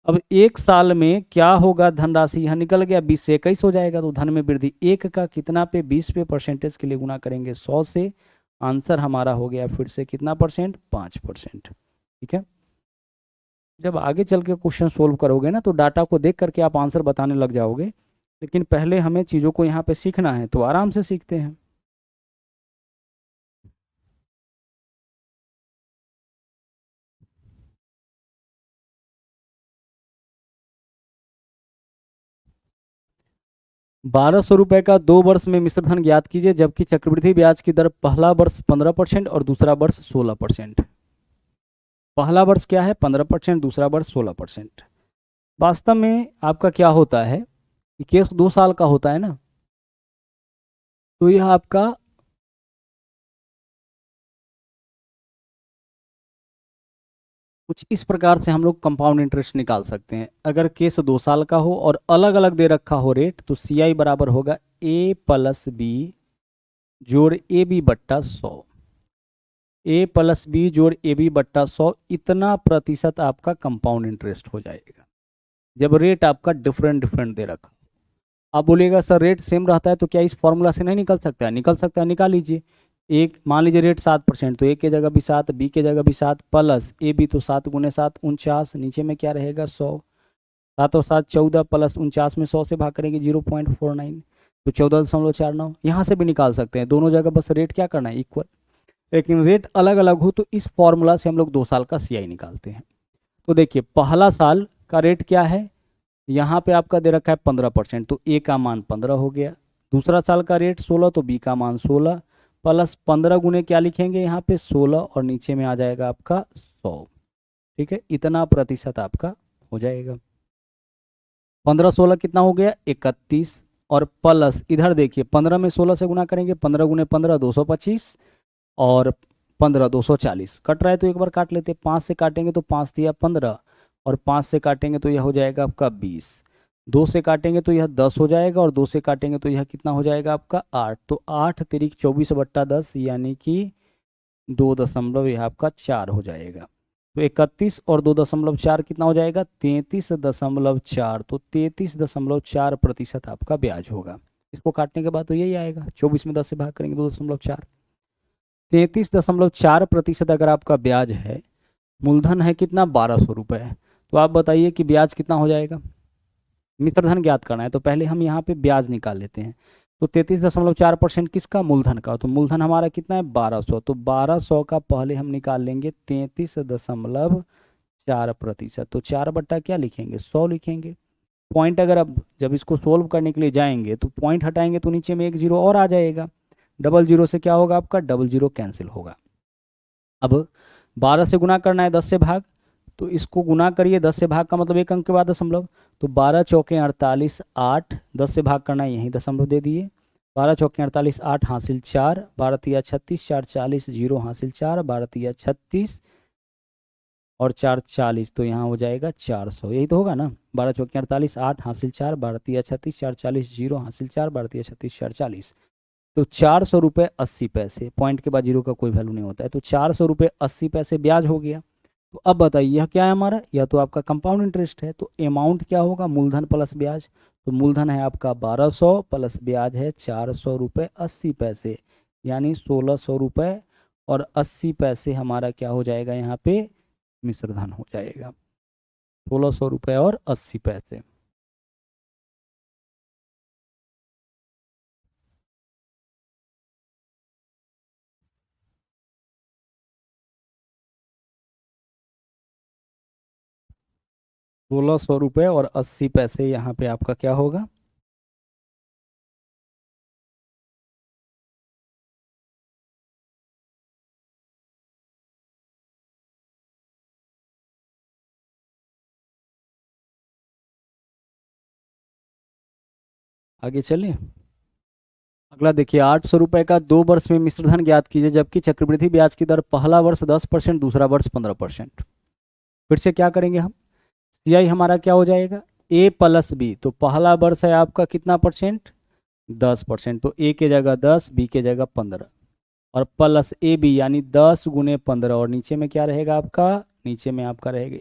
अब 1 साल में क्या होगा धनराशि? यह निकल गया 20 से 21 हो जाएगा। तो धन में वृद्धि 1 का कितना पे 20 पे परसेंटेज के लिए गुना करेंगे 100 से। आंसर हमारा हो गया फिर से कितना परसेंट? 5%। ठीक है। जब आगे चल के क्वेश्चन सोल्व करोगे ना तो डाटा को देख करके आप आंसर बताने लग जाओगे। लेकिन पहले हमें चीज़ों को यहाँ पे सीखना है, तो आराम से सीखते हैं। ₹1200 का 2 वर्ष में मिश्रधन ज्ञात कीजिए जबकि चक्रवृद्धि ब्याज की दर पहला वर्ष 15% और दूसरा वर्ष 16%। पहला वर्ष क्या है? 15%, दूसरा वर्ष 16%। वास्तव में आपका क्या होता है कि केस 2 साल का होता है ना, तो यह आपका कुछ इस प्रकार से हम लोग कंपाउंड इंटरेस्ट निकाल सकते हैं। अगर केस 2 साल का हो और अलग अलग दे रखा हो रेट, तो CI बराबर होगा A+B जोड़ AB/100। A+B जोड़ AB/100 इतना प्रतिशत आपका कंपाउंड इंटरेस्ट हो जाएगा जब रेट आपका डिफरेंट डिफरेंट दे रखा। आप बोलिएगा सर रेट सेम रहता है तो क्या इस फॉर्मूला से नहीं निकल सकता है? निकल सकता है, निकाल लीजिए। एक मान लीजिए रेट 7%, तो ए के जगह भी 7, बी के जगह भी 7, प्लस ए बी, तो 7 × 7 49, नीचे में क्या रहेगा 100। 7 और 7 14, प्लस 49 में 100 से भाग करेंगे 0.49, तो 14.49। यहाँ से भी निकाल सकते हैं, दोनों जगह बस रेट क्या करना है? इक्वल। लेकिन रेट अलग अलग हो तो इस फॉर्मूला से हम लोग 2 साल का CI निकालते हैं। तो देखिए पहला साल का रेट क्या है? यहाँ पे आपका दे रखा है 15%, तो ए का मान 15 हो गया। दूसरा साल का रेट 16, तो बी का मान 16, प्लस 15 गुने क्या लिखेंगे यहाँ पे 16, और नीचे में आ जाएगा आपका 100। ठीक है, इतना प्रतिशत आपका हो जाएगा। 15 16 कितना हो गया? 31, और प्लस इधर देखिए 15 में 16 से गुना करेंगे, 15 गुने 15 225, और 15 240 कट रहा है तो एक बार काट लेते। 5 से काटेंगे तो 5 दिया 15, और 5 से काटेंगे तो यह हो जाएगा आपका 20। 2 से काटेंगे तो यह 10 हो जाएगा, और 2 से काटेंगे तो यह कितना हो जाएगा आपका 8। तो 8 तिरिक 24/10 यानी कि 2.4 हो जाएगा। तो 31 और 2.4 कितना हो जाएगा? 33.4। तो 33.4% आपका ब्याज होगा। इसको काटने के बाद तो यही आएगा, 24 में 10 से भाग करेंगे 2.4। 33.4% अगर आपका ब्याज है, मूलधन है कितना? 1200 रुपये। तो आप बताइए कि ब्याज कितना हो जाएगा? मिश्रधन ज्ञात करना है तो पहले हम यहाँ पे ब्याज निकाल लेते हैं। तो 33.4% किसका? मूलधन का। तो मूलधन हमारा कितना है? 1200। तो 1200 का पहले हम निकाल लेंगे 33.4%। तो 4 बट्टा क्या लिखेंगे? 100 लिखेंगे। पॉइंट अगर अब जब इसको सोल्व करने के लिए जाएंगे तो पॉइंट हटाएंगे तो नीचे में एक जीरो और आ जाएगा। डबल जीरो से क्या होगा आपका? डबल जीरो कैंसिल होगा। अब 12 से गुना करना है 10 से भाग, तो इसको गुना करिए 10 से भाग का मतलब एक अंक के बाद दशमलव। तो 12 चौके 48, 8 10 से भाग करना है, यहीं दशमलव दे दिए। 12 चौके 48, 8 हासिल 4, 12 तिया 36, 4 40, 0 हासिल 4, 12 तिया 36 और 4 40, तो यहाँ हो जाएगा 400, यही तो होगा ना। 12 चौके 48, 8 हासिल 4, 12 तिया 36, 4 40, 0 हासिल 4, 12 तिया 36, 4 40, तो 400 रुपये 80 पैसे। पॉइंट के बाद जीरो का कोई वैल्यू नहीं होता है, तो 400 रुपये 80 पैसे ब्याज हो गया। तो अब बताइए यह क्या है हमारा, यह तो आपका कंपाउंड इंटरेस्ट है, तो अमाउंट क्या होगा, मूलधन प्लस ब्याज। तो मूलधन है आपका 1200 प्लस ब्याज है 400 रुपये 80 पैसे, यानी 1600 रुपये और 80 पैसे हमारा क्या हो जाएगा यहाँ पे, मिश्रधन हो जाएगा। 1600 रुपये और 80 पैसे। 1600 रुपये और 80 पैसे यहाँ पे आपका क्या होगा। आगे चलिए। अगला देखिए, 800 रुपये का 2 वर्ष में मिश्रधन ज्ञात कीजिए, जबकि चक्रवृद्धि ब्याज की दर पहला वर्ष 10%, दूसरा वर्ष 15%। फिर से क्या करेंगे हम, सीआई हमारा क्या हो जाएगा, ए प्लस बी। तो पहला वर्ष है आपका कितना परसेंट, 10%, तो ए के जगह 10, बी के जगह 15, और प्लस ए बी यानी 10 × 15, और नीचे में क्या रहेगा आपका, नीचे में आपका रहेगा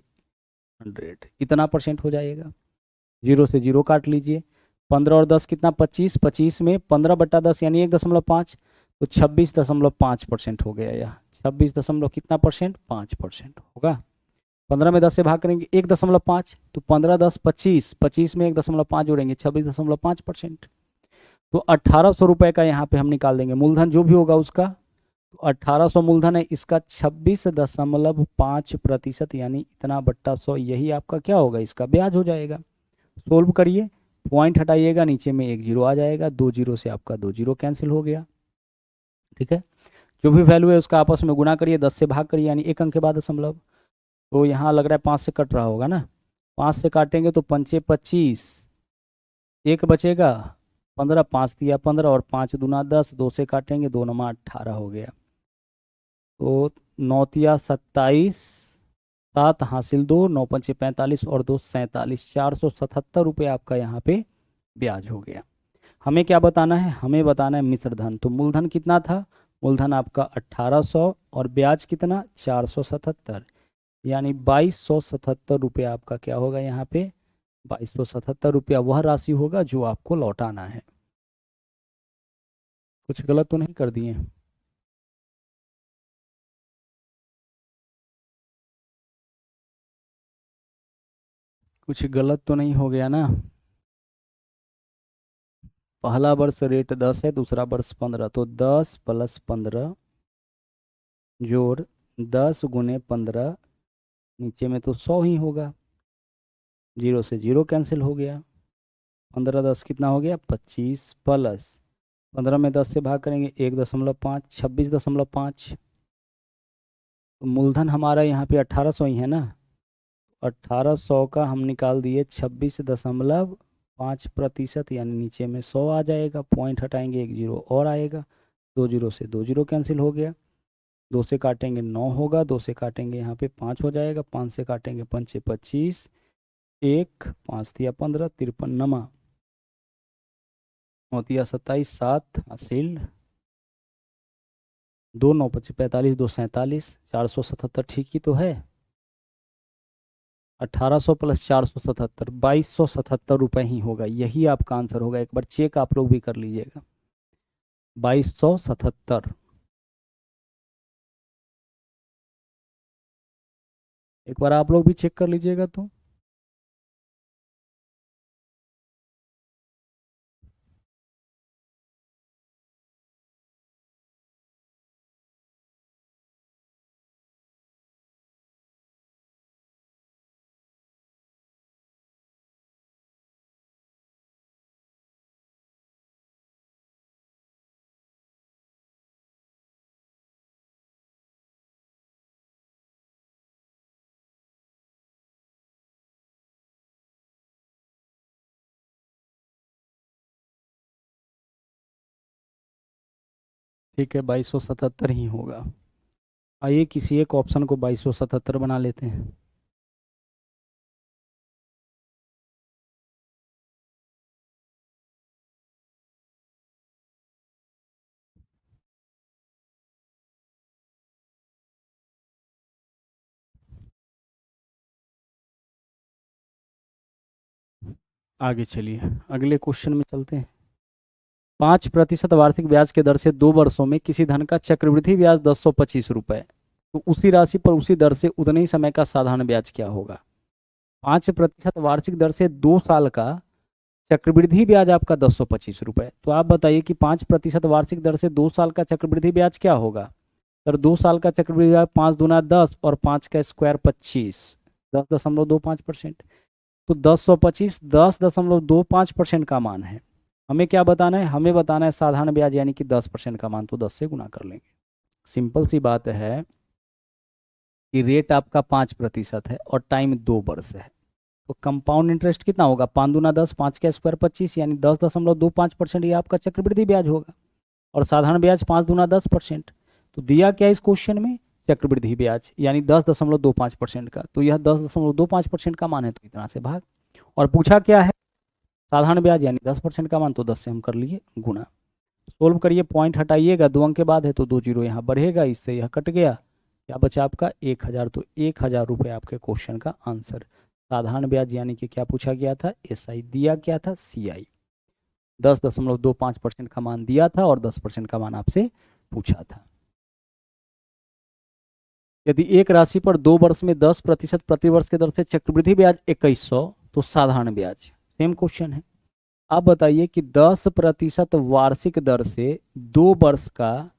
100, इतना परसेंट हो जाएगा। 0 से 0 काट लीजिए, 15 और 10 कितना, 25, 25 में 15/10 यानी 1.5, तो 26.5% हो गया यह। 26 दशमलव कितना परसेंट, 5% होगा। 15 में 10 से भाग करेंगे 1.5, तो 15 10 25, 25 में 1.5 जोड़ेंगे 26.5%। तो 1800 रुपये का यहाँ पे हम निकाल देंगे मूलधन जो भी होगा उसका। तो 1800 मूलधन है, इसका 26.5% यानी इतना बट्टा 100, यही आपका क्या होगा, इसका ब्याज हो जाएगा। सोल्व करिए, पॉइंट हटाइएगा, नीचे में एक जीरो आ जाएगा, 2 जीरो से आपका 2 जीरो कैंसिल हो गया। ठीक है, जो भी वैल्यू है उसका आपस में गुना करिए, 10 से भाग करिए, यानी एक अंक के बाद दशमलव। तो यहाँ लग रहा है 5 से कट रहा होगा ना, 5 से काटेंगे तो पंचे 25, एक बचेगा, 15, 5 दिया 15 और 5 दूना 10, 2 से काटेंगे 2 नमा 18 हो गया। तो 9 तिया 27, 7 हासिल 2, 9 पंचे 45 और 2 47, 477 रुपये आपका यहाँ पे ब्याज हो गया। हमें क्या बताना है, हमें बताना है मिश्रधन। तो मूलधन कितना था, मूलधन आपका 1800 और ब्याज कितना 477, यानी 2277 रुपये आपका क्या होगा यहाँ पे, 2277 रुपया वह राशि होगा जो आपको लौटाना है। कुछ गलत तो नहीं कर दिए। कुछ गलत तो नहीं हो गया ना। पहला वर्ष रेट 10 है, दूसरा वर्ष 15, तो 10 प्लस 15 जोड़ 10 × 15, नीचे में तो 100 ही होगा, 0 से 0 कैंसिल हो गया। 15 10 कितना हो गया, 25, प्लस 15 में 10 से भाग करेंगे 1.5, 26.5। तो मूलधन हमारा यहाँ पे 1800 ही है ना, 1800 का हम निकाल दिए 26.5%, यानी नीचे में 100 आ जाएगा, पॉइंट हटाएंगे एक जीरो और आएगा, 2 जीरो से 2 जीरो कैंसिल हो गया, 2 से काटेंगे 9 होगा, 2 से काटेंगे यहाँ पे 5 हो जाएगा, 5 से काटेंगे पंचे 25, एक 5 दिया 15, 53 नमा, 9 दिया 27, 7 हासिल 2, 9 पच्चीस 45, 2 47, 477 ठीक ही तो है। 1800 प्लस 477, 2277 रुपये ही होगा, यही आपका आंसर होगा। एक बार चेक आप लोग भी कर लीजिएगा, 2277। एक बार आप लोग भी चेक कर लीजिएगा तो। ठीक है, 2277 ही होगा। आइए किसी एक ऑप्शन को 2277 बना लेते हैं। आगे चलिए, अगले क्वेश्चन में चलते हैं। 5% वार्षिक ब्याज के दर से 2 वर्षों में किसी धन का चक्रवृद्धि ब्याज 1025 रुपये, तो उसी राशि पर उसी दर से उतने ही समय का साधारण ब्याज क्या होगा? 5% वार्षिक दर से 2 साल का चक्रवृद्धि ब्याज आपका 1025 रुपये। तो आप बताइए कि 5% वार्षिक दर से 2 साल का चक्रवृद्धि ब्याज क्या होगा? सर 2 साल का चक्रवृद्धि ब्याज 5 दूना 10 और 5 का स्क्वायर 25, 10.25%। तो 1025 10.25% का मान है। हमें क्या बताना है? हमें बताना है साधारण ब्याज यानी कि 10% का मान, तो 10 से गुना कर लेंगे। सिंपल सी बात है कि रेट आपका 5% है और टाइम 2 वर्ष है, तो कंपाउंड इंटरेस्ट कितना होगा? 5 दूना 10, 5 का स्क्वायर 25, यानी 10.25% ये आपका चक्रवृद्धि ब्याज होगा। और साधारण ब्याज 5 दूना 10%। तो दिया क्या इस क्वेश्चन में? चक्रवृद्धि ब्याज यानी 10.25% का, तो यह 10.25% का मान है, तो इतना से भाग। और पूछा क्या है? साधारण ब्याज यानी 10% का मान, तो 10 से हम कर लिए गुना। सोल्व करिए, पॉइंट हटाइएगा, 2 अंक के बाद है तो 2 जीरो यहाँ बढ़ेगा, इससे यह कट गया, क्या बचा आपका 1000। तो 1000 रुपये आपके क्वेश्चन का आंसर। साधारण ब्याज यानी कि क्या पूछा गया था? SI। दिया क्या था? CI। 10.25% का मान दिया था और 10% का मान आपसे पूछा था। यदि एक राशि पर 2 वर्ष में 10% प्रतिवर्ष के दर से चक्रवृद्धि ब्याज 2100, तो साधारण ब्याज सेम क्वेश्चन है। आप बताइए कि 10% वार्षिक दर से 2 वर्ष का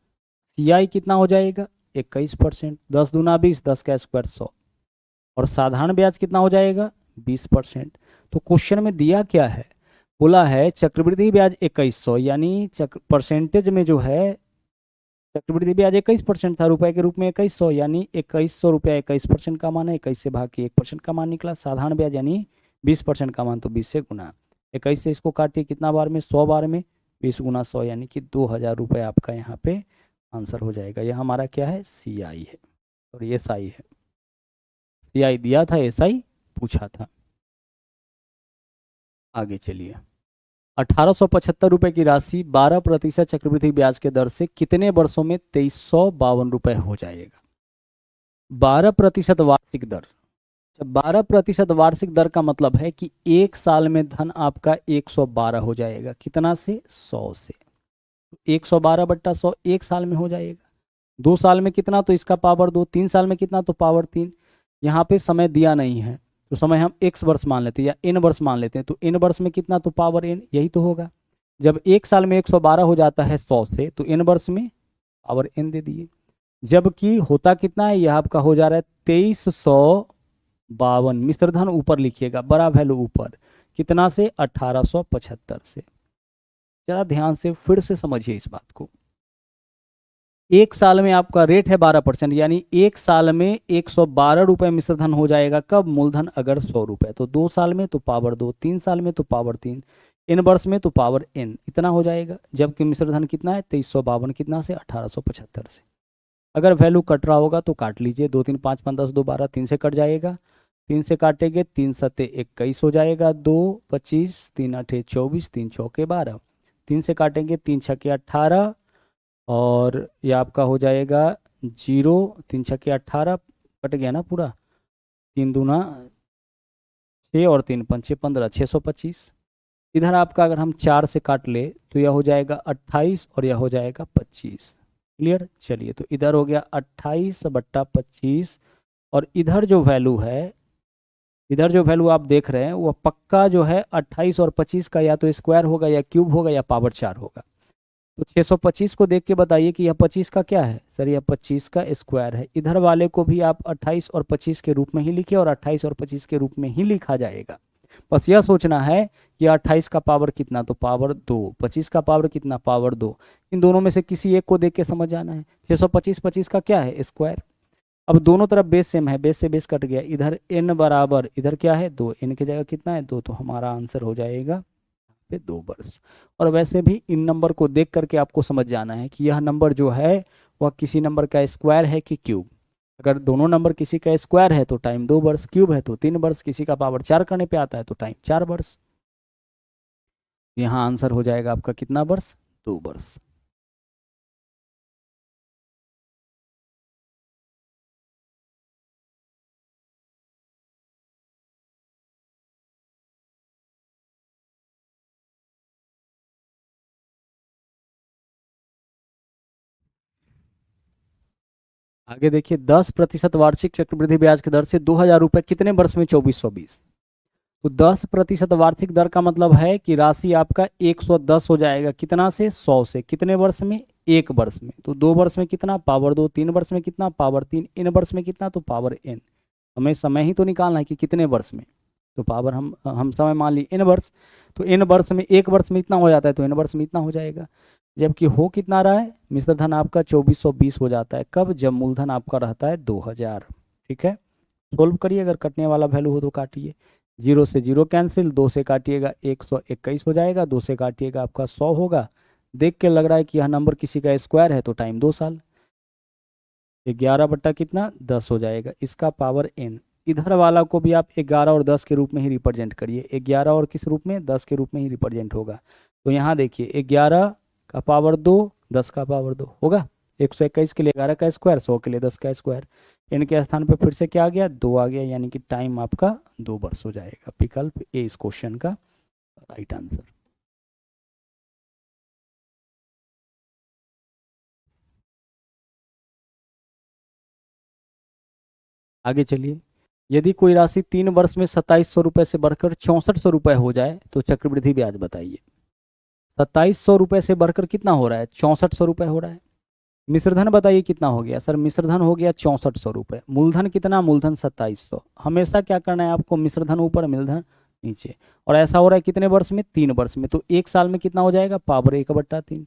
CI कितना हो जाएगा? 21%। 10 दूना 20, 10 का स्क्वायर 100। और साधारण ब्याज कितना हो जाएगा? 20%। तो क्वेश्चन में दिया क्या है? बोला है चक्रवृद्धि ब्याज 2100, यानी परसेंटेज में जो है चक्रवृद्धि ब्याज 21% था, रुपए के रूप में 2100, यानी 2100 रुपया 21% का मान है, 21 से भाग के 1% का मान निकला। साधारण ब्याज यानी 20% का मान, तो 20 से गुना। 21 से इसको काटिए कितना बार में? 100 बार में। 20 गुना 100 यानी कि 2000 रुपये आपका यहाँ पे आंसर हो जाएगा। यह हमारा क्या है? CI है और ये SI है। CI दिया था, SI पूछा था। आगे चलिए, 1875 रुपये की राशि 12% चक्रवृद्धि ब्याज के दर से कितने वर्षों में 2352 रुपये हो जाएगा? 12% वार्षिक दर। जब 12% वार्षिक दर का मतलब है कि एक साल में धन आपका 112 हो जाएगा। कितना से? 100 से। 112/100 एक साल में हो जाएगा। 2 साल में कितना? तो इसका पावर 2। 3 साल में कितना? तो पावर 3। यहाँ पे समय दिया नहीं है, तो समय हम x वर्ष मान लेते हैं या n वर्ष मान लेते हैं। तो n वर्ष में कितना? तो पावर n, यही तो होगा। जब एक साल में 112 हो जाता है 100 से, तो n वर्ष में पावर n दे दिए। जबकि होता कितना है? यह आपका हो जा रहा है 2352। मिश्रधन ऊपर लिखिएगा, बड़ा वैल्यू ऊपर। कितना से? 1875 से। जरा ध्यान से फिर से समझिए इस बात को। एक साल में आपका रेट है 12%, यानी एक साल में 112 रुपये मिश्रधन हो जाएगा। कब? मूलधन अगर 100 रुपये, तो 2 साल में तो पावर 2, 3 साल में तो पावर 3, n वर्ष में तो पावर n, इतना हो जाएगा। जबकि मिश्रधन कितना है? 2352। कितना से? 1875 से। अगर वैल्यू कट रहा होगा तो काट लीजिए। 2 3 5 5 10 2 12, 3 से कट जाएगा। 3 से काटेंगे, 3 सत्ते 21 हो जाएगा। 2 25, 3 अठे 24, 3 चौके 12। 3 से काटेंगे, 3 छक्के 18, और ये आपका हो जाएगा 0। 3 छक्के 18 कट गया ना पूरा। 3 दूना 6 और 3 पंचे 15, 625। इधर आपका अगर हम 4 से काट ले तो यह हो जाएगा 28 और यह हो जाएगा 25। क्लियर? चलिए, तो इधर हो गया 28/25। और इधर जो वैल्यू है, इधर जो वैल्यू आप देख रहे हैं वो पक्का जो है 28 और 25 का या तो स्क्वायर होगा या क्यूब होगा या पावर 4 होगा। तो 625 को देख के बताइए कि यह 25 का क्या है? सर यह 25 का स्क्वायर है। इधर वाले को भी आप 28 और 25 के रूप में ही लिखिए, और 28 और 25 के रूप में ही लिखा जाएगा। बस यह सोचना है कि 28 का पावर कितना? तो पावर 2। 25 का पावर कितना? पावर 2। इन दोनों में से किसी एक को देख के समझ जाना है। 625 25 का क्या है? स्क्वायर। अब दोनों तरफ बेस सेम है, बेस से बेस कट गया। इधर n बराबर, इधर क्या है? 2, n की जगह कितना है? 2। तो हमारा आंसर हो जाएगा पे 2 वर्ष। और वैसे भी इन नंबर को देख करके आपको समझ जाना है कि यह नंबर जो है वह किसी नंबर का स्क्वायर है कि क्यूब। अगर दोनों नंबर किसी का स्क्वायर है तो टाइम 2 वर्ष, क्यूब है तो 3 वर्ष, किसी का पावर 4 करने पे आता है तो टाइम 4 वर्ष। यहाँ आंसर हो जाएगा आपका कितना वर्ष? 2 वर्ष। आगे देखिए, 10% वार्षिक चक्रवृद्धि ब्याज की दर से 2,000 रुपये कितने वर्ष में 2420। तो 10% वार्षिक दर का मतलब है कि राशि आपका 110 हो जाएगा, कितना से? 100 से। कितने वर्ष में? 1 वर्ष में। तो 2 वर्ष में कितना? पावर 2। 3 वर्ष में कितना? पावर 3। इन वर्ष में कितना? तो पावर n। हमें समय ही तो निकालना है कि कितने वर्ष में, तो पावर हम समय मान ली n वर्ष। तो n वर्ष में 1 वर्ष में इतना हो जाता है तो n वर्ष में इतना हो जाएगा। जबकि हो कितना रहा है? मिश्र धन आपका 2420 हो जाता है। कब? जब मूलधन आपका रहता है 2000। ठीक है, सोल्व करिए, अगर कटने वाला वैल्यू हो तो काटिए। 0 से 0 कैंसिल, 2 से काटिएगा 121 हो जाएगा, 2 से काटिएगा आपका 100 होगा। देख के लग रहा है कि यह नंबर किसी का स्क्वायर है तो टाइम 2 साल। 11 बट्टा कितना? 10 हो जाएगा, इसका पावर n। इधर वाला को भी आप 11 और 10 के रूप में ही रिप्रेजेंट करिए। 11 और किस रूप में? 10 के रूप में ही रिप्रेजेंट होगा। तो यहाँ देखिए 11 का पावर 2, 10 का पावर 2 होगा। 121 के लिए 11 का स्क्वायर, 100 के लिए 10 का स्क्वायर। इनके स्थान पे फिर से क्या आ गया? 2 आ गया, यानी कि टाइम आपका 2 वर्ष हो जाएगा। विकल्प ए इस क्वेश्चन का राइट आंसर। आगे चलिए, यदि कोई राशि 3 वर्ष में 2700 रुपये से बढ़कर 6400 रुपये हो जाए तो चक्रवृद्धि ब्याज बताइए। 2700 रुपये से बढ़कर कितना हो रहा है? 6400 रुपये हो रहा है। मिश्रधन बताइए कितना हो गया? सर मिश्रधन हो गया 6400 रुपये। मूलधन कितना? मूलधन 2700। हमेशा क्या करना है आपको? मिश्रधन ऊपर, मूलधन नीचे। और ऐसा हो रहा है कितने वर्ष में? 3 वर्ष में। तो 1 साल में कितना हो जाएगा? पावर 1/3।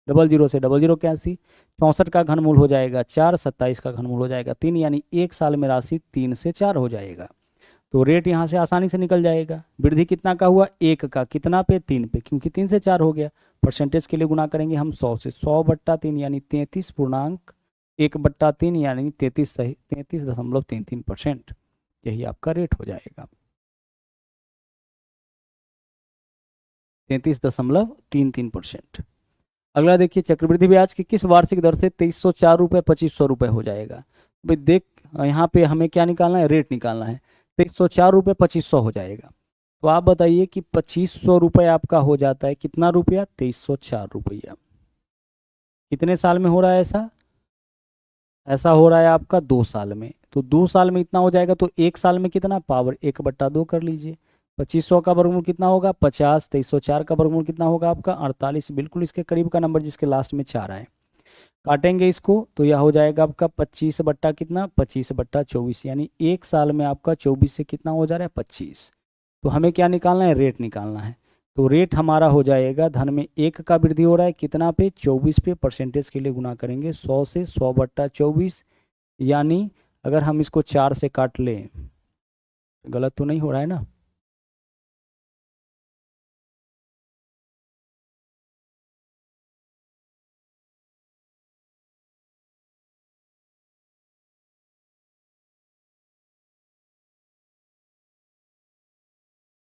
00 से 00 कैंसी, 64 का घनमूल हो जाएगा 4, 27 का घनमूल हो जाएगा 3, यानी 1 साल में राशि 3 से 4 हो जाएगा। तो रेट यहाँ से आसानी से निकल जाएगा। वृद्धि कितना का हुआ? 1 का। कितना पे? 3 पे, क्योंकि 3 से 4 हो गया। परसेंटेज के लिए गुना करेंगे हम 100 से। 100/3 यानी 33.1/3 यानी 33.33%। यही आपका रेट हो जाएगा, 33.33%। अगला देखिए, चक्रवृद्धि ब्याज की किस वार्षिक दर से 2304 रुपये 2500 रुपये हो जाएगा। भाई देख, यहाँ पे हमें क्या निकालना है? रेट निकालना है। 2304 रुपये 2500 हो जाएगा। तो आप बताइए कि 2500 रुपये आपका हो जाता है कितना रुपया? 2304 रुपया। कितने साल में हो रहा है ऐसा? ऐसा हो रहा है आपका 2 साल में। तो 2 साल में इतना हो जाएगा, तो 1 साल में कितना? पावर 1/2 कर लीजिए। 2500 का वर्गमूल कितना होगा? 50। 2304 का वर्गमूल कितना होगा आपका? 48। बिल्कुल इसके करीब का नंबर जिसके लास्ट में 4 आए। काटेंगे इसको तो यह हो जाएगा आपका 25 बट्टा कितना? 25/24, यानी 1 साल में आपका 24 से कितना हो जा रहा है? 25। तो हमें क्या निकालना है? रेट निकालना है। तो रेट हमारा हो जाएगा, धन में 1 का वृद्धि हो रहा है कितना पे? 24 पे। परसेंटेज के लिए गुना करेंगे 100 से। 100/24, यानी अगर हम इसको 4 से काट लें, गलत तो नहीं हो रहा है ना?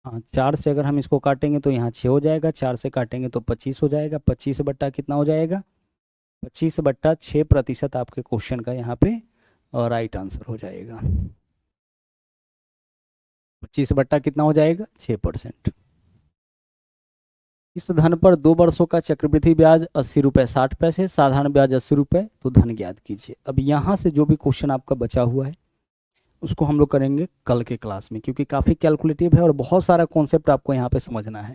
हाँ, 4 से अगर हम इसको काटेंगे तो यहाँ 6 हो जाएगा, 4 से काटेंगे तो 25 हो जाएगा। 25 बट्टा कितना हो जाएगा? 25/6% आपके क्वेश्चन का यहाँ पे राइट आंसर हो जाएगा। 25 बट्टा कितना हो जाएगा? 6%। इस धन पर 2 वर्षों का चक्रवृद्धि ब्याज 80 रुपये 60 पैसे, साधारण ब्याज 80 रुपये। तो धन ज्ञात कीजिए। अब यहाँ से जो भी क्वेश्चन आपका बचा हुआ है उसको हम लोग करेंगे कल के क्लास में, क्योंकि काफ़ी कैलकुलेटिव है और बहुत सारा कॉन्सेप्ट आपको यहाँ पे समझना है।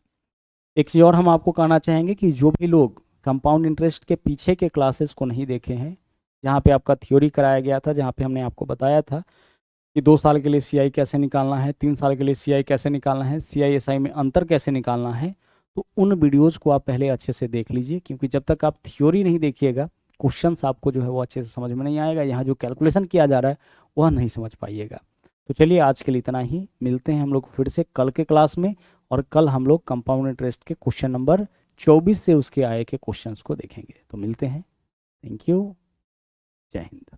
एक चीज़ और हम आपको कहना चाहेंगे कि जो भी लोग कंपाउंड इंटरेस्ट के पीछे के क्लासेस को नहीं देखे हैं, जहाँ पे आपका थ्योरी कराया गया था, जहाँ पे हमने आपको बताया था कि 2 साल के लिए सीआई कैसे निकालना है, 3 साल के लिए सीआई कैसे निकालना है, सीआई एसआई में अंतर कैसे निकालना है, तो उन वीडियोज़ को आप पहले अच्छे से देख लीजिए, क्योंकि जब तक आप थ्योरी नहीं देखिएगा क्वेश्चंस आपको जो है वो अच्छे से समझ में नहीं आएगा। यहाँ जो कैलकुलेशन किया जा रहा है वह नहीं समझ पाइएगा। तो चलिए आज के लिए इतना ही, मिलते हैं हम लोग फिर से कल के क्लास में। और कल हम लोग कंपाउंड इंटरेस्ट के क्वेश्चन नंबर 24 से उसके आए के क्वेश्चंस को देखेंगे। तो मिलते हैं। Thank you. जय हिंद।